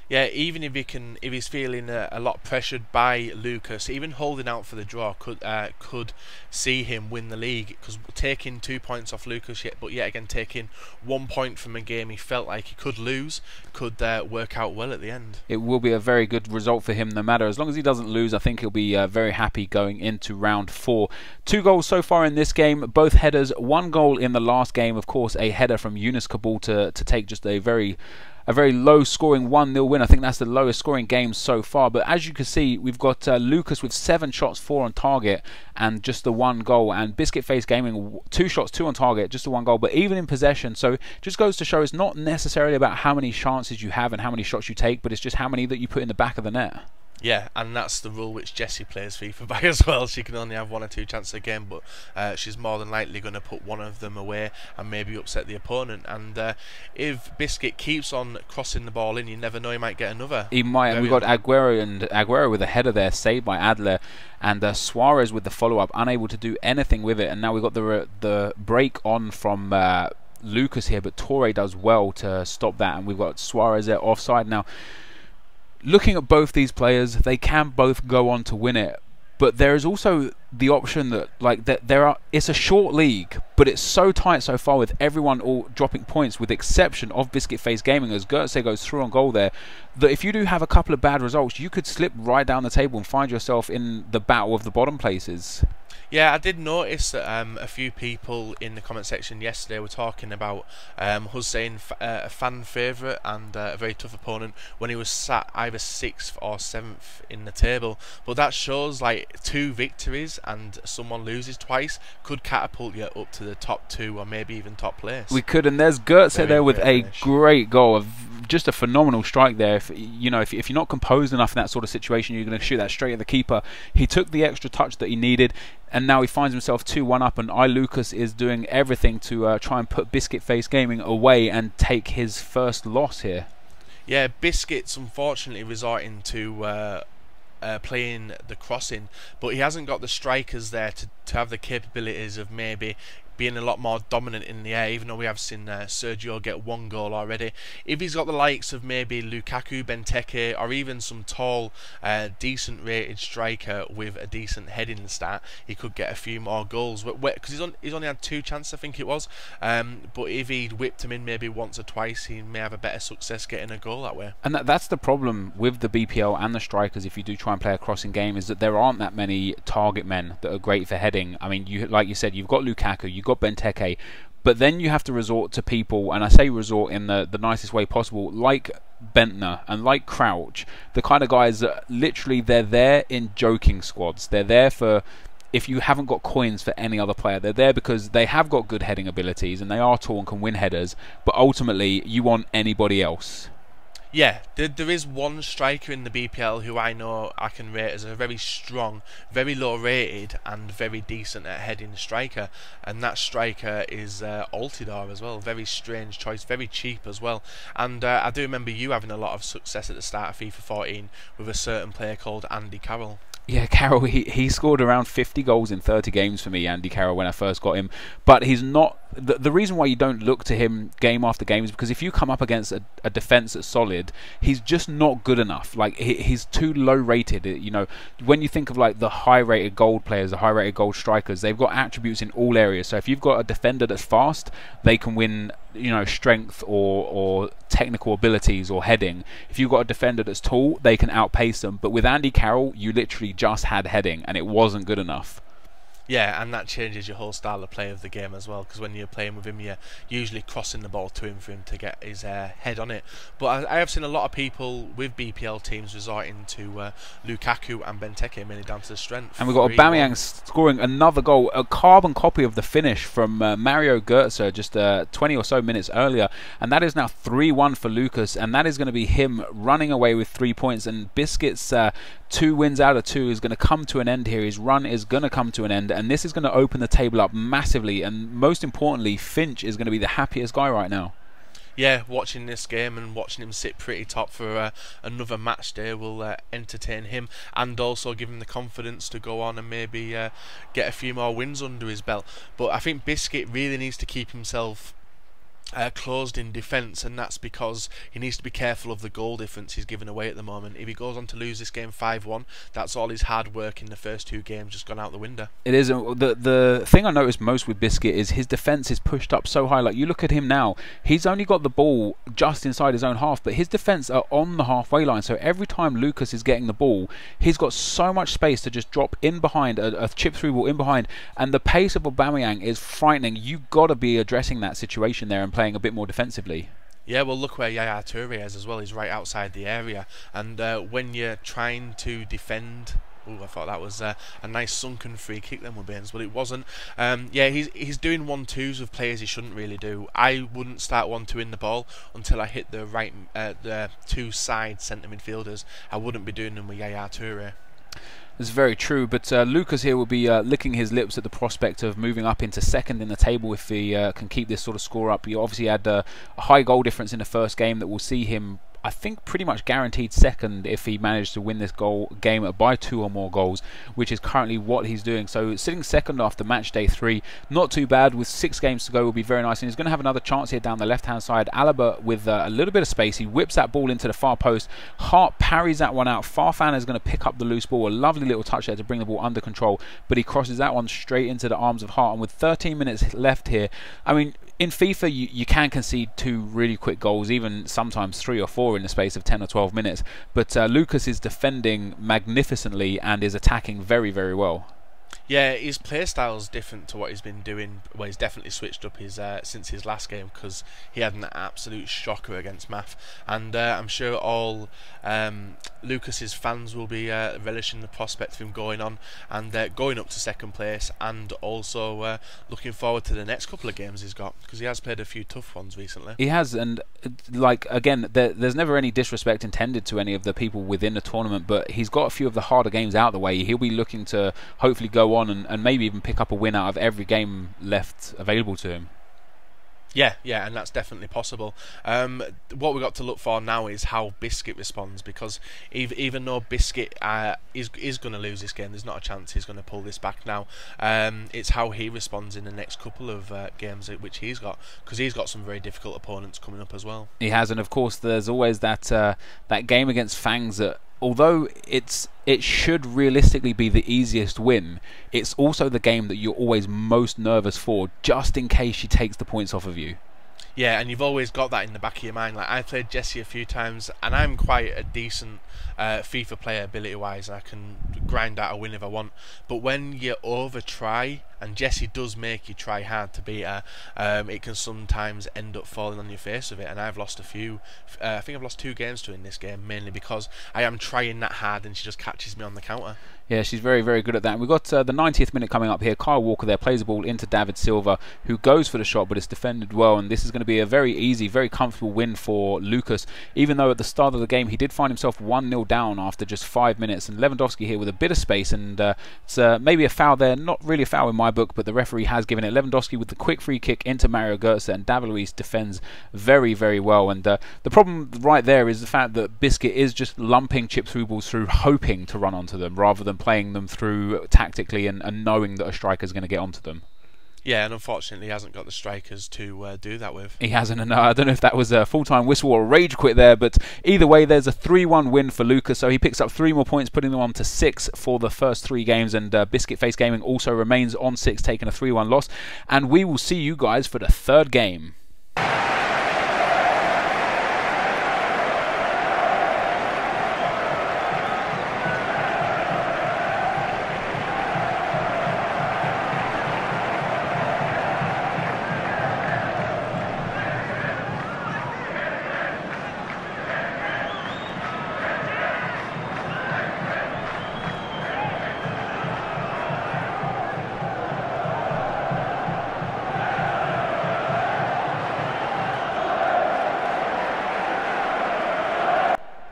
Yeah, even if he's feeling a lot pressured by Lucas, even holding out for the draw could see him win the league, because taking 2 points off Lucas, but yet again taking 1 point from a game he felt like he could lose, could work out well at the end. It will be a very good result for him no matter. As long as he doesn't lose, I think he'll be very happy going into round 4. 2 goals so far in this game, both headers. 1 goal in the last game, of course, a header from Yunus Kabul to take just a very low scoring 1-0 win. I think that's the lowest scoring game so far, but as you can see, we've got Lucas with 7 shots, 4 on target and just the 1 goal, and Biscuit Face Gaming 2 shots, 2 on target, just the 1 goal, but even in possession. So it just goes to show it's not necessarily about how many chances you have and how many shots you take, but it's just how many that you put in the back of the net. Yeah, and that's the rule which Jessie plays FIFA by as well. She can only have 1 or 2 chances a game, but she's more than likely going to put one of them away and maybe upset the opponent. And if Biscuit keeps on crossing the ball in, you never know, he might get another. He might, and we've got Aguero with a header there, saved by Adler, and Suarez with the follow-up, unable to do anything with it. And now we've got the break on from Lucas here, but Touré does well to stop that, and we've got Suarez there offside now. Looking at both these players, they can both go on to win it, but there is also the option that it's a short league, but it's so tight so far with everyone all dropping points, with the exception of Biscuit Face Gaming, as Goetze goes through on goal there, that if you do have a couple of bad results, you could slip right down the table and find yourself in the battle of the bottom places. Yeah, I did notice that a few people in the comment section yesterday were talking about Hussein, a fan favourite and a very tough opponent, when he was sat either 6th or 7th in the table. But that shows like 2 victories and someone loses twice could catapult you up to the top 2 or maybe even top place. We could, and there's Goetze there with a great goal, just a phenomenal strike there. If you're not composed enough in that sort of situation, you're going to shoot that straight at the keeper. He took the extra touch that he needed, and now he finds himself 2-1 up, and Lucas is doing everything to try and put Biscuit Face Gaming away and take his first loss here. Yeah, Biscuit's unfortunately resorting to playing the crossing, but he hasn't got the strikers there to have the capabilities of maybe being a lot more dominant in the air, even though we have seen Sergio get 1 goal already. If he's got the likes of maybe Lukaku, Benteke, or even some tall, decent rated striker with a decent heading stat, he could get a few more goals. Because he's only had 2 chances, I think it was. But if he'd whipped him in maybe once or twice, he may have a better success getting a goal that way. And that's the problem with the BPL and the strikers, if you do try and play a crossing game, is that there aren't that many target men that are great for heading. I mean, like you said, you've got Lukaku, you've got Benteke, but then you have to resort to people, and I say resort in the nicest way possible, like Bentner and like Crouch, the kind of guys that literally they're there in joking squads. They're there for if you haven't got coins for any other player. They're there because they have got good heading abilities and they are tall and can win headers, but ultimately you want anybody else. Yeah, there is one striker in the BPL who I know I can rate as a very strong, very low rated and very decent at heading striker, and that striker is Altidore as well. Very strange choice, very cheap as well. And I do remember you having a lot of success at the start of FIFA 14 with a certain player called Andy Carroll. Yeah, Carroll, he scored around 50 goals in 30 games for me, Andy Carroll, when I first got him. But he's not... The reason why you don't look to him game after game is because if you come up against a defence that's solid, he's just not good enough. Like, he's too low rated. You know, when you think of like the high rated gold players, the high rated gold strikers, they've got attributes in all areas. So if you've got a defender that's fast, they can win, you know, strength or technical abilities or heading. If you've got a defender that's tall, they can outpace them. But with Andy Carroll, you literally just had heading and it wasn't good enough. Yeah, and that changes your whole style of play of the game as well, because when you're playing with him, you're usually crossing the ball to him for him to get his head on it. But I have seen a lot of people with BPL teams resorting to Lukaku and Benteke, mainly down to the strength. And we've got Aubameyang scoring another goal, a carbon copy of the finish from Mario Götze just 20 or so minutes earlier, and that is now 3-1 for Lucas, and that is going to be him running away with 3 points, and Biscuit's 2 wins out of 2 is going to come to an end here. His run is going to come to an end, and this is going to open the table up massively, and most importantly, Finch is going to be the happiest guy right now. Yeah, watching this game and watching him sit pretty top for another match day will entertain him, and also give him the confidence to go on and maybe get a few more wins under his belt. But I think Biscuit really needs to keep himself closed in defence, and that's because he needs to be careful of the goal difference he's giving away at the moment. If he goes on to lose this game 5-1, that's all his hard work in the first 2 games just gone out the window. It is. The thing I noticed most with Biscuit is his defence is pushed up so high. Like, you look at him now, he's only got the ball just inside his own half, but his defence are on the halfway line, so every time Lucas is getting the ball, he's got so much space to just drop in behind, a chip through ball in behind, and the pace of Aubameyang is frightening. You've got to be addressing that situation there and playing a bit more defensively. Yeah, well, look where Yaya Toure is as well. He's right outside the area, and when you're trying to defend... Ooh, I thought that was a nice sunken free kick then with Baines, but it wasn't. Yeah, he's doing 1-2s with players he shouldn't really do. I wouldn't start 1-2 in the ball until I hit the right, the 2 side centre midfielders. I wouldn't be doing them with Yaya Toure. It's very true, but Lucas here will be licking his lips at the prospect of moving up into second in the table if he can keep this sort of score up. He obviously had a high goal difference in the first game that will see him, I think, pretty much guaranteed second if he managed to win this game by 2 or more goals, which is currently what he's doing. So sitting second after match day 3, not too bad. With 6 games to go will be very nice, and he's going to have another chance here down the left hand side. Alaba with a little bit of space, he whips that ball into the far post. Hart parries that one out. Farfan is going to pick up the loose ball, a lovely little touch there to bring the ball under control, but he crosses that one straight into the arms of Hart. And with 13 minutes left here, I mean, in FIFA you can concede 2 really quick goals, even sometimes 3 or 4 in the space of 10 or 12 minutes, but Lucas is defending magnificently and is attacking very, very well. Yeah, his play style is different to what he's been doing. Well, he's definitely switched up his since his last game, because he had an absolute shocker against Math, and I'm sure all Lucas's fans will be relishing the prospect of him going on and going up to second place, and also looking forward to the next couple of games he's got, because he has played a few tough ones recently. He has, and like, again, there's never any disrespect intended to any of the people within the tournament, but he's got a few of the harder games out of the way. He'll be looking to hopefully go on and maybe even pick up a win out of every game left available to him. Yeah, and that's definitely possible. What we've got to look for now is how Biscuit responds, because even though Biscuit is going to lose this game, there's not a chance he's going to pull this back now. It's how he responds in the next couple of games which he's got, because he's got some very difficult opponents coming up as well. He has, and of course there's always that game against Fangs that, although it should realistically be the easiest win, it's also the game that you're always most nervous for, just in case she takes the points off of you. Yeah, and you've always got that in the back of your mind. Like, I played Jessie a few times, and I'm quite a decent FIFA player ability-wise, and I can grind out a win if I want. But when you over-try and Jessie does make you try hard to beat her. It can sometimes end up falling on your face with it, and I've lost a few. I think I've lost 2 games to her in this game, mainly because I am trying that hard and she just catches me on the counter. Yeah, she's very, very good at that. And we've got the 90th minute coming up here. Kyle Walker there plays the ball into David Silva, who goes for the shot, but it's defended well. And this is going to be a very easy, very comfortable win for Lucas, even though at the start of the game he did find himself 1-0 down after just 5 minutes. And Lewandowski here with a bit of space, and it's maybe a foul there. Not really a foul in my book, but the referee has given it. Lewandowski with the quick free kick into Mario Götze, and David Luiz defends very, very well. And the problem right there is the fact that Biscuit is just lumping chip through balls through, hoping to run onto them, rather than playing them through tactically and knowing that a striker is going to get onto them. Yeah, and unfortunately he hasn't got the strikers to do that with. He hasn't, and I don't know if that was a full-time whistle or a rage quit there, but either way there's a 3-1 win for Lucas, so he picks up 3 more points, putting them on to 6 for the first 3 games, and Biscuit Face Gaming also remains on 6, taking a 3-1 loss, and we will see you guys for the 3rd game.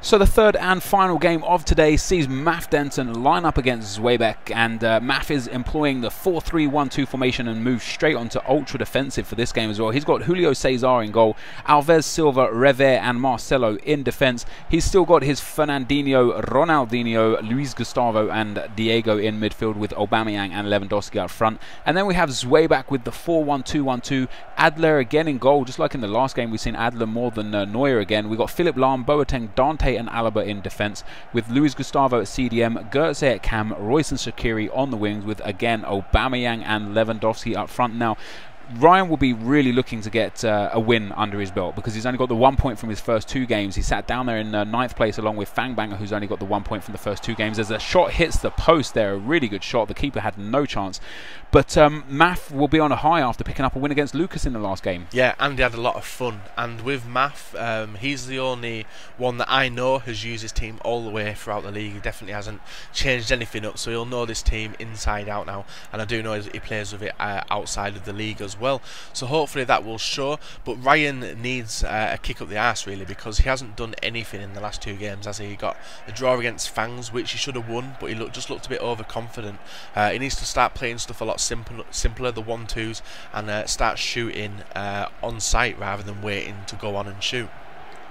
So the 3rd and final game of today sees Maf Denton line up against Zwebeck, and Maf is employing the 4-3-1-2 formation and moves straight onto ultra defensive for this game as well. He's got Julio Cesar in goal, Alves, Silva, Reve and Marcelo in defence. He's still got his Fernandinho, Ronaldinho, Luis Gustavo and Diego in midfield, with Aubameyang and Lewandowski up front. And then we have Zwebeck with the 4-1-2-1-2, Adler again in goal. Just like in the last game, we've seen Adler more than Neuer again. We've got Philip Lahm, Boateng, Dante and Alaba in defence, with Luis Gustavo at CDM, Götze at cam, Royce and Shaqiri on the wings, with again Aubameyang and Lewandowski up front. Now Ryan will be really looking to get a win under his belt, because he's only got the 1 point from his first 2 games. He sat down there in 9th place along with Fangbanger, who's only got the 1 point from the first 2 games. As a shot hits the post there, a really good shot. The keeper had no chance. But Maf will be on a high after picking up a win against Lucas in the last game. Yeah, and he had a lot of fun. And with Maf, he's the only one that I know has used his team all the way throughout the league. He definitely hasn't changed anything up, so he'll know this team inside out now. And I do know he plays with it outside of the league as well. So hopefully that will show. But Ryan needs a kick up the arse really, because he hasn't done anything in the last 2 games, has he? He got a draw against Fangs, which he should have won, but he just looked a bit overconfident. He needs to start playing stuff a lot simpler, the 1-2s, and start shooting on sight rather than waiting to go on and shoot.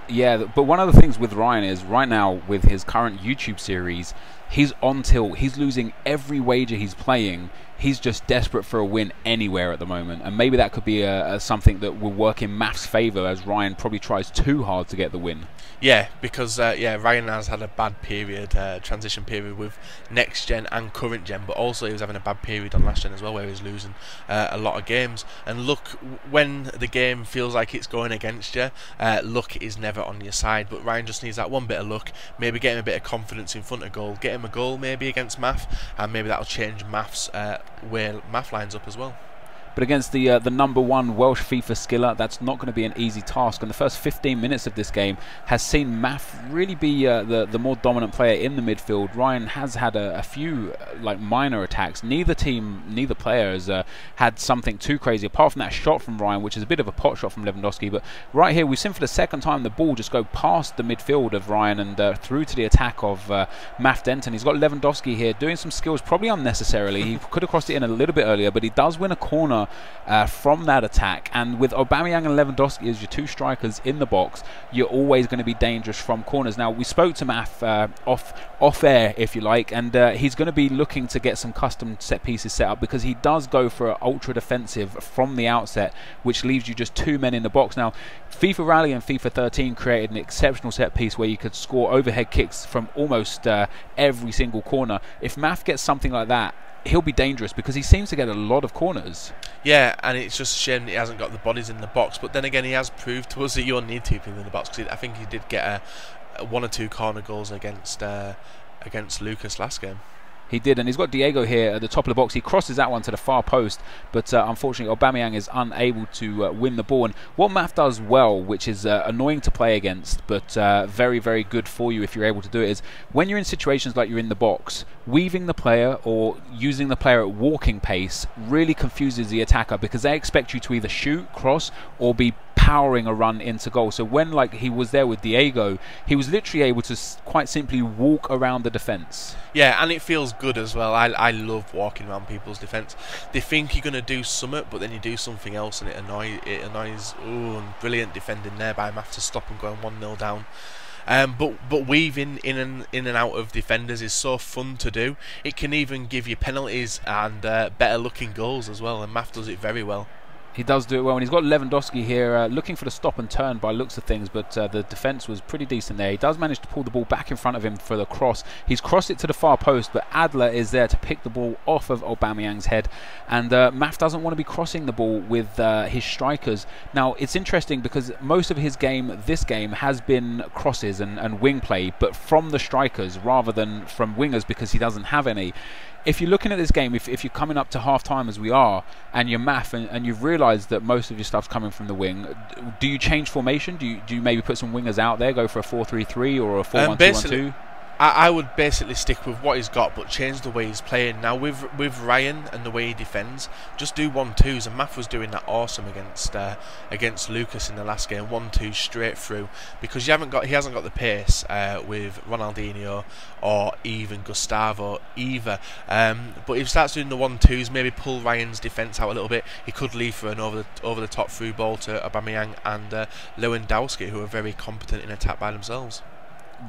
Yeah, but one of the things with Ryan is, right now with his current YouTube series, he's on tilt. He's losing every wager he's playing. He's just desperate for a win anywhere at the moment, and maybe that could be something that will work in Maf's favour, as Ryan probably tries too hard to get the win. Yeah, because Ryan has had a bad period, transition period with next gen and current gen, but also he was having a bad period on last gen as well, where he was losing a lot of games. And look, when the game feels like it's going against you, luck is never on your side. But Ryan just needs that one bit of luck, maybe get him a bit of confidence in front of goal, get him a goal maybe against Maf, and maybe that'll change Maf's where Maf lines up as well. But against the #1 Welsh FIFA skiller, that's not going to be an easy task. And the first 15 minutes of this game has seen Maf really be the more dominant player in the midfield. Ryan has had a few like minor attacks. Neither player has had something too crazy, apart from that shot from Ryan, which is a bit of a pot shot from Lewandowski. But right here, we've seen for the second time the ball just go past the midfield of Ryan and through to the attack of Maf Denton. He's got Lewandowski here doing some skills, probably unnecessarily. He could have crossed it in a little bit earlier, but he does win a corner from that attack. And with Aubameyang and Lewandowski as your 2 strikers in the box, you're always going to be dangerous from corners. Now, we spoke to Maf off air, if you like, and he's going to be looking to get some custom set pieces set up, because he does go for an ultra defensive from the outset, which leaves you just 2 men in the box. Now, FIFA Rally and FIFA 13 created an exceptional set piece where you could score overhead kicks from almost every single corner. If Maf gets something like that, he'll be dangerous, because he seems to get a lot of corners. Yeah, and it's just a shame that he hasn't got the bodies in the box. But then again, he has proved to us that you don't need 2 people in the box, because I think he did get 1 or 2 corner goals against Lucas last game. He did, and he's got Diego here at the top of the box. He crosses that one to the far post, but unfortunately Aubameyang is unable to win the ball. And what Maf does well, which is annoying to play against, but very, very good for you if you're able to do it, is when you're in situations like you're in the box, weaving the player or using the player at walking pace really confuses the attacker, because they expect you to either shoot, cross, or be powering a run into goal. So when, like he was there with Diego, he was literally able to quite simply walk around the defence. Yeah, and it feels good as well. I love walking around people's defence. They think you're going to do something, but then you do something else, and it annoys. Oh, and brilliant defending there by Maf to stop them going 1-0 down. But weaving in and out of defenders is so fun to do. It can even give you penalties and better looking goals as well, and Maf does it very well. He does do it well, and he's got Lewandowski here looking for the stop and turn by looks of things, but the defence was pretty decent there. He does manage to pull the ball back in front of him for the cross. He's crossed it to the far post, but Adler is there to pick the ball off of Aubameyang's head, and Maf doesn't want to be crossing the ball with his strikers. Now, it's interesting because most of his game, this game, has been crosses and wing play, but from the strikers rather than from wingers, because he doesn't have any. If you're looking at this game, if you're coming up to half-time as we are, and you're Maf, and you've realised that most of your stuff's coming from the wing, do you change formation? Do you maybe put some wingers out there, go for a 4-3-3 or a 4-1-2-1-2? I would basically stick with what he's got, but change the way he's playing. Now with Ryan and the way he defends, just do 1-2s, and Maf was doing that awesome against Lucas in the last game, 1-2 straight through, because he hasn't got the pace with Ronaldinho or even Gustavo either. But if he starts doing the 1-2s, maybe pull Ryan's defence out a little bit, he could leave for an over the top through ball to Aubameyang and Lewandowski, who are very competent in attack by themselves.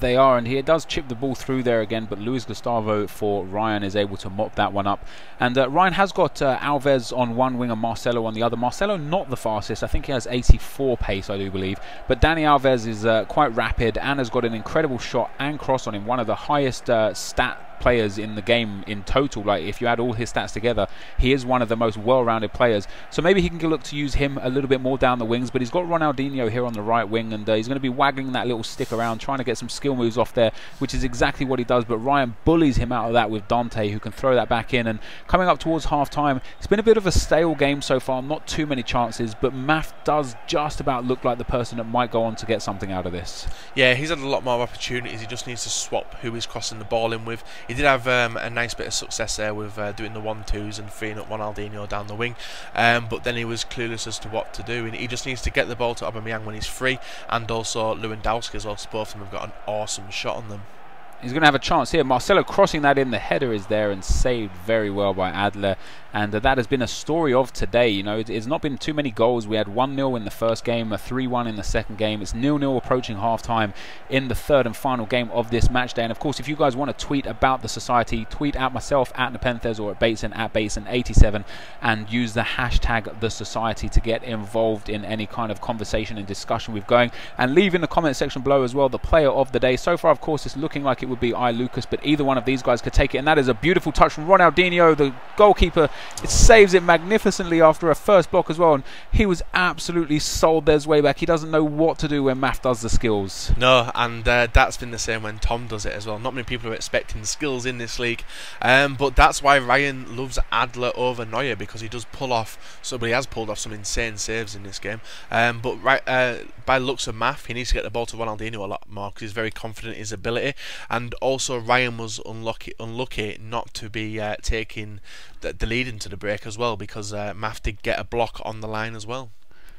They are, and he does chip the ball through there again, but Luis Gustavo for Ryan is able to mop that one up. And Ryan has got Alves on one wing and Marcelo on the other. Marcelo not the fastest, I think he has 84 pace, I do believe, but Dani Alves is quite rapid and has got an incredible shot and cross on him, one of the highest stat players in the game in total. Like, if you add all his stats together, he is one of the most well-rounded players, so maybe he can look to use him a little bit more down the wings. But he's got Ronaldinho here on the right wing, and he's going to be waggling that little stick around, trying to get some skill moves off there, which is exactly what he does. But Ryan bullies him out of that with Dante, who can throw that back in. And coming up towards half-time, it's been a bit of a stale game so far, not too many chances, but Maf does just about look like the person that might go on to get something out of this. Yeah, he's had a lot more opportunities. He just needs to swap who he's crossing the ball in with. He did have a nice bit of success there with doing the 1-2s and freeing up Ronaldinho down the wing, but then he was clueless as to what to do, and he just needs to get the ball to Aubameyang when he's free, and also Lewandowski as well. Both of them have got an awesome shot on them. He's going to have a chance here. Marcelo crossing that in. The header is there and saved very well by Adler. And that has been a story of today. You know, it's not been too many goals. We had 1-0 in the first game, a 3-1 in the second game. It's 0-0 approaching half-time in the third and final game of this match day. And of course, if you guys want to tweet about the Society, tweet at myself, at Nepenthes, or at Bateson87, and use the hashtag TheSociety to get involved in any kind of conversation and discussion we've going. And leave in the comment section below as well the player of the day. So far, of course, it's looking like it would be Lucas, but either one of these guys could take it. And that is a beautiful touch from Ronaldinho, the goalkeeper. It saves it magnificently after a first block as well, and he was absolutely sold their way back. He doesn't know what to do when Maf does the skills. No, and that's been the same when Tom does it as well. Not many people are expecting skills in this league, but that's why Ryan loves Adler over Neuer, because he does pull off, somebody has pulled off some insane saves in this game, but by looks of Maf, he needs to get the ball to Ronaldinho a lot more, because he's very confident in his ability. And also Ryan was unlucky not to be taking the lead into the break as well, because Maf did get a block on the line as well.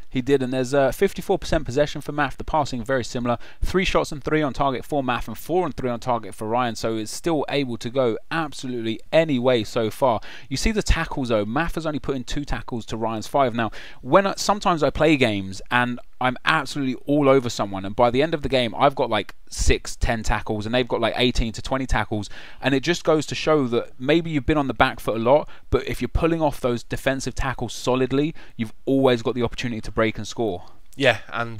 He did, and there's 54% possession for Maf. The passing very similar. 3 shots and 3 on target for Maf, and 4 and 3 on target for Ryan. So it's still able to go absolutely any way so far. You see the tackles though. Maf has only put in 2 tackles to Ryan's 5. Now, sometimes I play games and I'm absolutely all over someone, and by the end of the game I've got like 6-10 tackles and they've got like 18 to 20 tackles, and it just goes to show that maybe you've been on the back foot a lot, but if you're pulling off those defensive tackles solidly, you've always got the opportunity to break and score. Yeah, and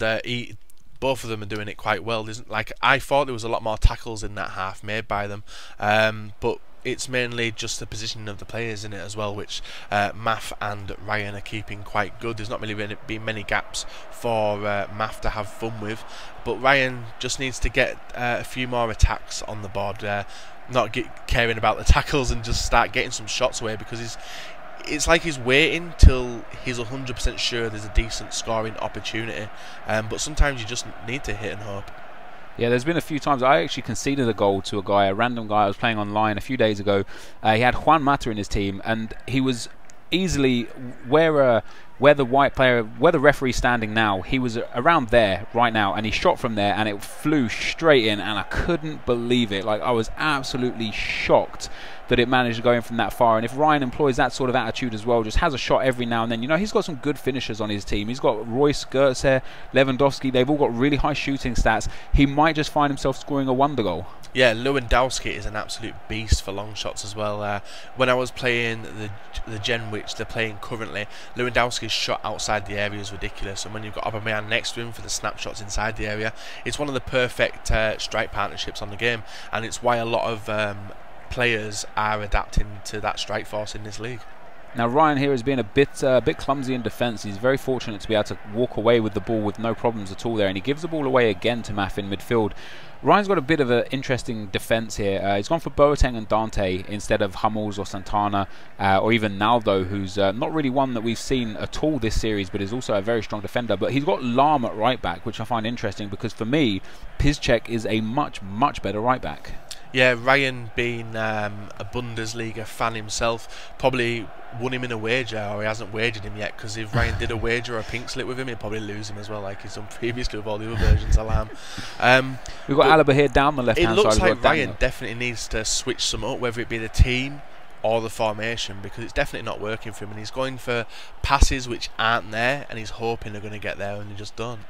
both of them are doing it quite well. Like, I thought there was a lot more tackles in that half made by them, but it's mainly just the positioning of the players in it as well, which Maf and Ryan are keeping quite good. There's not really been many gaps for Maf to have fun with, but Ryan just needs to get a few more attacks on the board. caring about the tackles and just start getting some shots away, because it's like he's waiting till he's 100% sure there's a decent scoring opportunity. But sometimes you just need to hit and hope. Yeah, there's been a few times I actually conceded a goal to a random guy I was playing online a few days ago. He had Juan Mata in his team, and he was easily where the referee's standing now. He was around there right now, and he shot from there, and it flew straight in, and I couldn't believe it. Like, I was absolutely shocked that it managed to go in from that far. And if Ryan employs that sort of attitude as well, just has a shot every now and then, you know, he's got some good finishers on his team. He's got Royce, Goetze, Lewandowski. They've all got really high shooting stats. He might just find himself scoring a wonder goal. Yeah, Lewandowski is an absolute beast for long shots as well. When I was playing the gen which they're playing currently, Lewandowski's shot outside the area is ridiculous, and when you've got Aubameyang next to him for the snapshots inside the area, it's one of the perfect strike partnerships on the game, and it's why a lot of players are adapting to that strike force in this league. Now Ryan here has been a bit clumsy in defence. He's very fortunate to be able to walk away with the ball with no problems at all there, and he gives the ball away again to Maff in midfield. Ryan's got a bit of an interesting defence here. He's gone for Boateng and Dante instead of Hummels or Santana or even Naldo, who's not really one that we've seen at all this series, but is also a very strong defender. But he's got Lahm at right back, which I find interesting, because for me, Piszczek is a much better right back. Yeah, Ryan, being a Bundesliga fan himself, probably won him in a wager, or he hasn't wagered him yet, because if Ryan did a wager or a pink slip with him, he'd probably lose him as well, like he's done previously with all the other versions of Lamb. We've got Alaba here down the left-hand side. It looks like Ryan definitely needs to switch some up, whether it be the team or the formation, because it's definitely not working for him, and he's going for passes which aren't there, and he's hoping they're going to get there, and they just don't.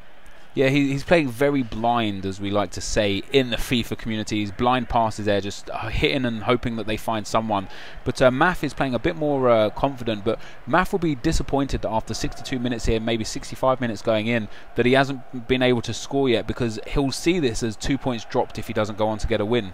Yeah, he's playing very blind, as we like to say in the FIFA communities. Blind passes there, just hitting and hoping that they find someone. But Maff is playing a bit more confident, but Maff will be disappointed that after 62 minutes here, maybe 65 minutes going in, that he hasn't been able to score yet, because he'll see this as 2 points dropped if he doesn't go on to get a win.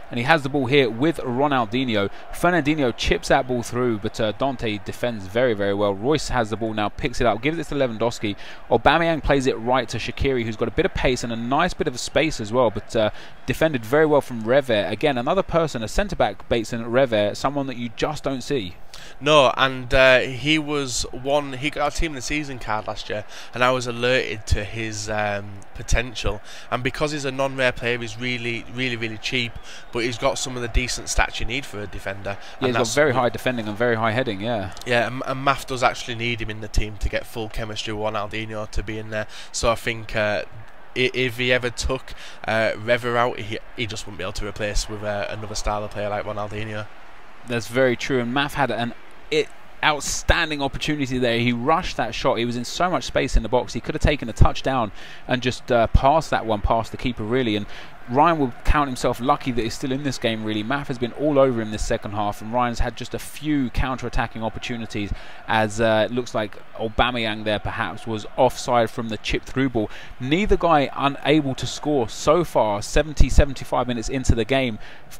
And he has the ball here with Ronaldinho. Fernandinho chips that ball through, but Dante defends very, very well. Royce has the ball now, picks it up, gives it to Lewandowski. Aubameyang plays it right to Shaqiri, who's got a bit of pace and a nice bit of space as well, but defended very well from Reve. Again, another person, a centre-back, Bateson Reve, someone that you just don't see. No, and he got a Team of the Season card last year, and I was alerted to his potential. And because he's a non-rare player, he's really cheap, but he's got some of the decent stats you need for a defender. Yeah, he's got very high defending and very high heading, yeah. Yeah, and Maff does actually need him in the team to get full chemistry with Ronaldinho to be in there. So I think if he ever took Reva out, he just wouldn't be able to replace with another style of player like Ronaldinho. That's very true, and Maff had an outstanding opportunity there. He rushed that shot. He was in so much space in the box. He could have taken a touchdown and just passed that one past the keeper, really. And Ryan will count himself lucky that he's still in this game, really. Maff has been all over him this second half, and Ryan's had just a few counter-attacking opportunities, as it looks like Aubameyang there perhaps was offside from the chip-through ball. Neither guy unable to score so far, 70-75 minutes into the game.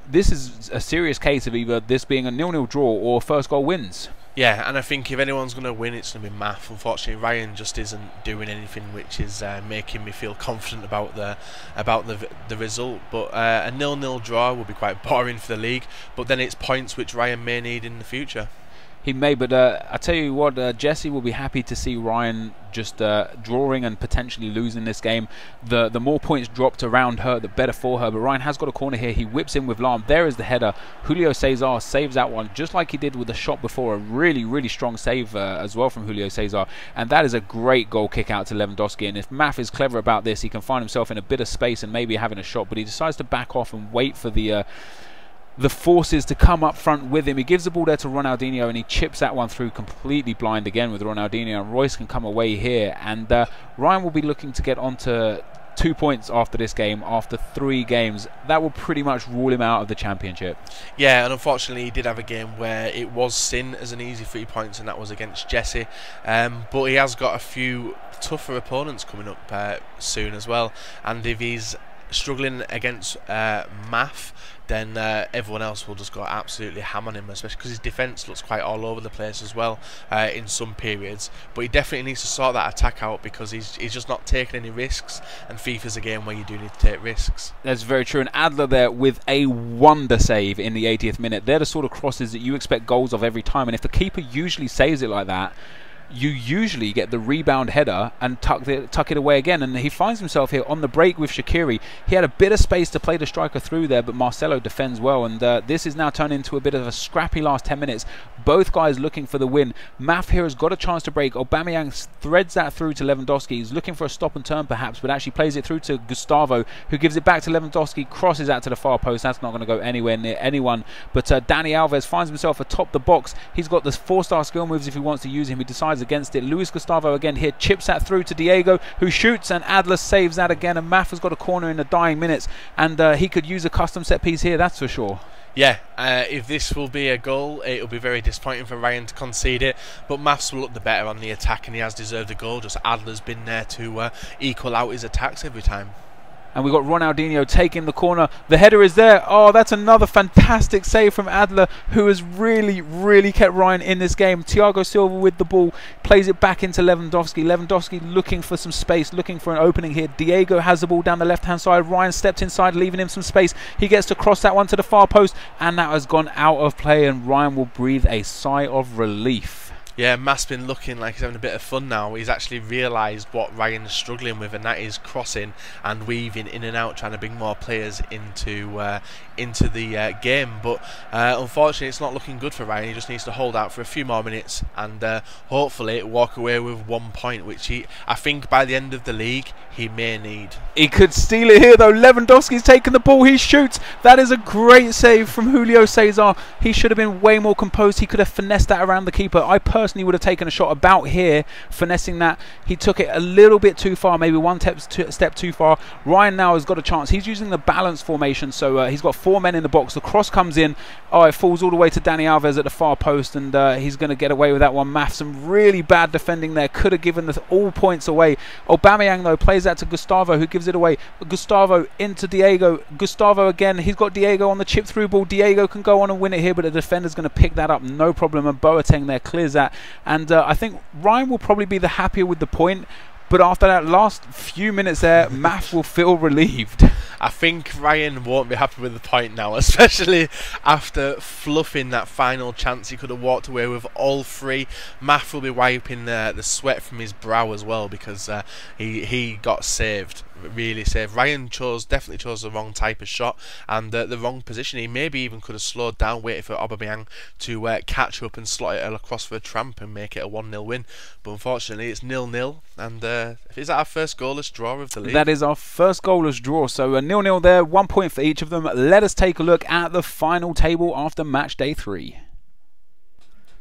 This is a serious case of either this being a 0-0 draw or first goal wins. Yeah, and I think if anyone's going to win, it's going to be Maff. Unfortunately, Ryan just isn't doing anything which is making me feel confident about the result. But a 0-0 draw will be quite boring for the league. But then it's points which Ryan may need in the future. He may, but I tell you what, Jesse will be happy to see Ryan just drawing and potentially losing this game. The more points dropped around her, the better for her. But Ryan has got a corner here. He whips in with Lahm. There is the header. Julio Cesar saves that one, just like he did with the shot before. A really strong save as well from Julio Cesar. And that is a great goal kick out to Lewandowski. And if Maff is clever about this, he can find himself in a bit of space and maybe having a shot. But he decides to back off and wait for the forces to come up front with him. He gives the ball there to Ronaldinho, and he chips that one through completely blind again with Ronaldinho, and Royce can come away here, and Ryan will be looking to get onto 2 points after this game, after 3 games. That will pretty much rule him out of the championship. Yeah, and unfortunately he did have a game where it was seen as an easy 3 points, and that was against Jesse, but he has got a few tougher opponents coming up soon as well, and if he's struggling against Maff, then everyone else will just go absolutely ham on him, especially because his defence looks quite all over the place as well in some periods. But he definitely needs to sort that attack out, because he's just not taking any risks, and FIFA's a game where you do need to take risks. That's very true. And Adler there with a wonder save in the 80th minute. They're the sort of crosses that you expect goals of every time, and if the keeper usually saves it like that, you usually get the rebound header and tuck it away again. And he finds himself here on the break with Shaqiri. He had a bit of space to play the striker through there, but Marcelo defends well, and this is now turned into a bit of a scrappy last 10 minutes. Both guys looking for the win. Maf here has got a chance to break. Aubameyang threads that through to Lewandowski. He's looking for a stop and turn perhaps, but actually plays it through to Gustavo, who gives it back to Lewandowski, crosses out to the far post. That's not going to go anywhere near anyone. But Dani Alves finds himself atop the box. He's got the 4-star skill moves if he wants to use him. He decides against it. Luis Gustavo again here chips that through to Diego, who shoots, and Adler saves that again. And Maf has got a corner in the dying minutes, and he could use a custom set piece here, that's for sure. Yeah, if this will be a goal, it will be very disappointing for Ryan to concede it, but Mafs will look the better on the attack, and he has deserved a goal. Just Adler's been there to equal out his attacks every time. And we've got Ronaldinho taking the corner. The header is there. Oh, that's another fantastic save from Adler, who has really kept Ryan in this game. Thiago Silva with the ball, plays it back into Lewandowski. Lewandowski looking for some space, looking for an opening here. Diego has the ball down the left-hand side. Ryan stepped inside, leaving him some space. He gets to cross that one to the far post, and that has gone out of play, and Ryan will breathe a sigh of relief. Yeah, Matt's been looking like he's having a bit of fun now. He's actually realised what Ryan's struggling with, and that is crossing and weaving in and out, trying to bring more players into the game. But unfortunately, it's not looking good for Ryan. He just needs to hold out for a few more minutes and hopefully walk away with 1 point, which I think by the end of the league, he may need. He could steal it here, though. Lewandowski's taken the ball. He shoots. That is a great save from Julio Cesar. He should have been way more composed. He could have finessed that around the keeper. I personally would have taken a shot about here, finessing that. He took it a little bit too far, maybe one step too far. Ryan now has got a chance. He's using the balance formation, so he's got 4 men in the box. The cross comes in. Oh, it falls all the way to Dani Alves at the far post, and he's going to get away with that one. Math, some really bad defending there. Could have given all points away. Aubameyang, though, plays that to Gustavo, who gives it away. Gustavo into Diego. Gustavo again. He's got Diego on the chip through ball. Diego can go on and win it here, but the defender's going to pick that up, no problem. And Boateng there clears that. And I think Ryan will probably be the happier with the point. But after that last few minutes there, Math will feel relieved. I think Ryan won't be happy with the point now, especially after fluffing that final chance. He could have walked away with all 3. Math will be wiping the sweat from his brow as well, because he got saved, really saved. Ryan definitely chose the wrong type of shot and the wrong position. He maybe even could have slowed down, waited for Aubameyang to catch up and slot it across for a tramp and make it a 1-0 win. But unfortunately, it's 0-0, and is that our first goalless draw of the league? That is our first goalless draw. So 0-0 there, 1 point for each of them. Let us take a look at the final table after match day 3.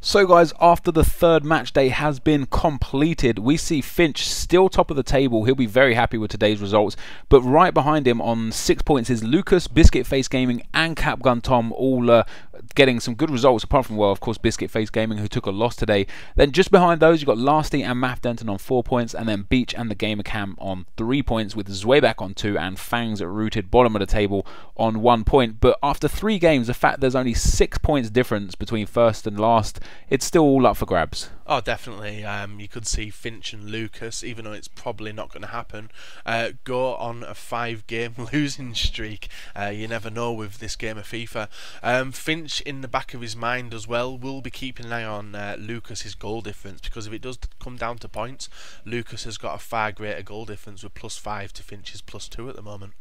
So guys, after the third match day has been completed, we see Finch still top of the table. He'll be very happy with today's results. But right behind him on 6 points is Lucas, Biscuit Face Gaming and Capgun Tom, all getting some good results, apart from, well, of course, Biscuit Face Gaming, who took a loss today. Then just behind those, you've got Lasty and Math Denton on 4 points, and then Beach and the Gamer Cam on 3 points, with Zweback on 2 and Fangs rooted bottom of the table on 1 point. But after 3 games, the fact there's only 6 points difference between first and last, it's still all up for grabs. Oh, definitely. You could see Finch and Lucas, even though it's probably not going to happen, go on a 5-game losing streak. You never know with this game of FIFA. Finch, in the back of his mind as well, will be keeping an eye on Lucas's goal difference, because if it does come down to points, Lucas has got a far greater goal difference with +5 to Finch's +2 at the moment.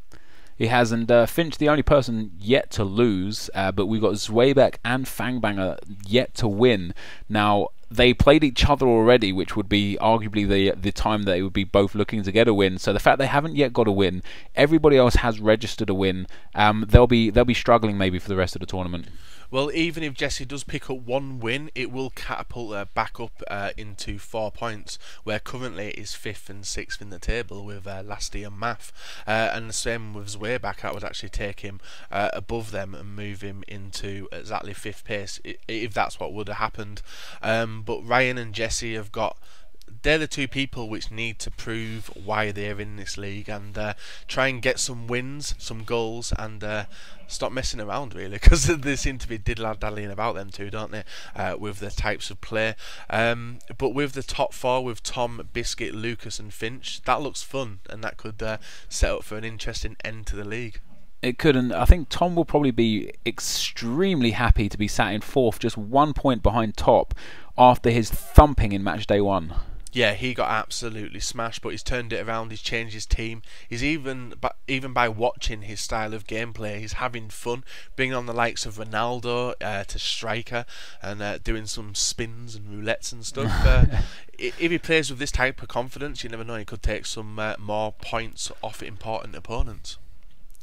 He has, and Finch the only person yet to lose, but we've got Zweback and Fangbanger yet to win. Now, they played each other already, which would be arguably the time they would be both looking to get a win. So the fact they haven't yet got a win, everybody else has registered a win. They'll be struggling maybe for the rest of the tournament. Well, even if Jesse does pick up 1 win, it will catapult her back up into 4 points, where currently it is 5th and 6th in the table with Lasty and Math. And the same with Zweback. That would actually take him above them and move him into exactly 5th place, if that's what would have happened. But Ryan and Jesse have got they're the two people which need to prove why they're in this league and try and get some wins, some goals, and stop messing around, really, because they seem to be diddle-dallying about them two, don't they, with the types of play. But with the top four, with Tom, Biscuit, Lucas and Finch, that looks fun, and that could set up for an interesting end to the league. It could, and I think Tom will probably be extremely happy to be sat in 4th, just 1 point behind top, after his thumping in match day 1. Yeah, he got absolutely smashed, but he's turned it around. He's changed his team. He's even by watching his style of gameplay, he's having fun, bringing on the likes of Ronaldo to striker and doing some spins and roulettes and stuff. If he plays with this type of confidence, you never know, he could take some more points off important opponents.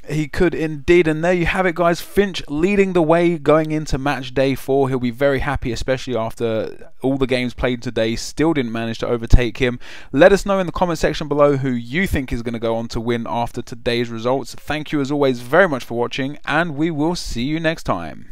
He could indeed, and there you have it, guys. Finch leading the way going into match day 4. He'll be very happy, especially after all the games played today. Still didn't manage to overtake him. Let us know in the comment section below who you think is going to go on to win after today's results. Thank you as always very much for watching, and we will see you next time.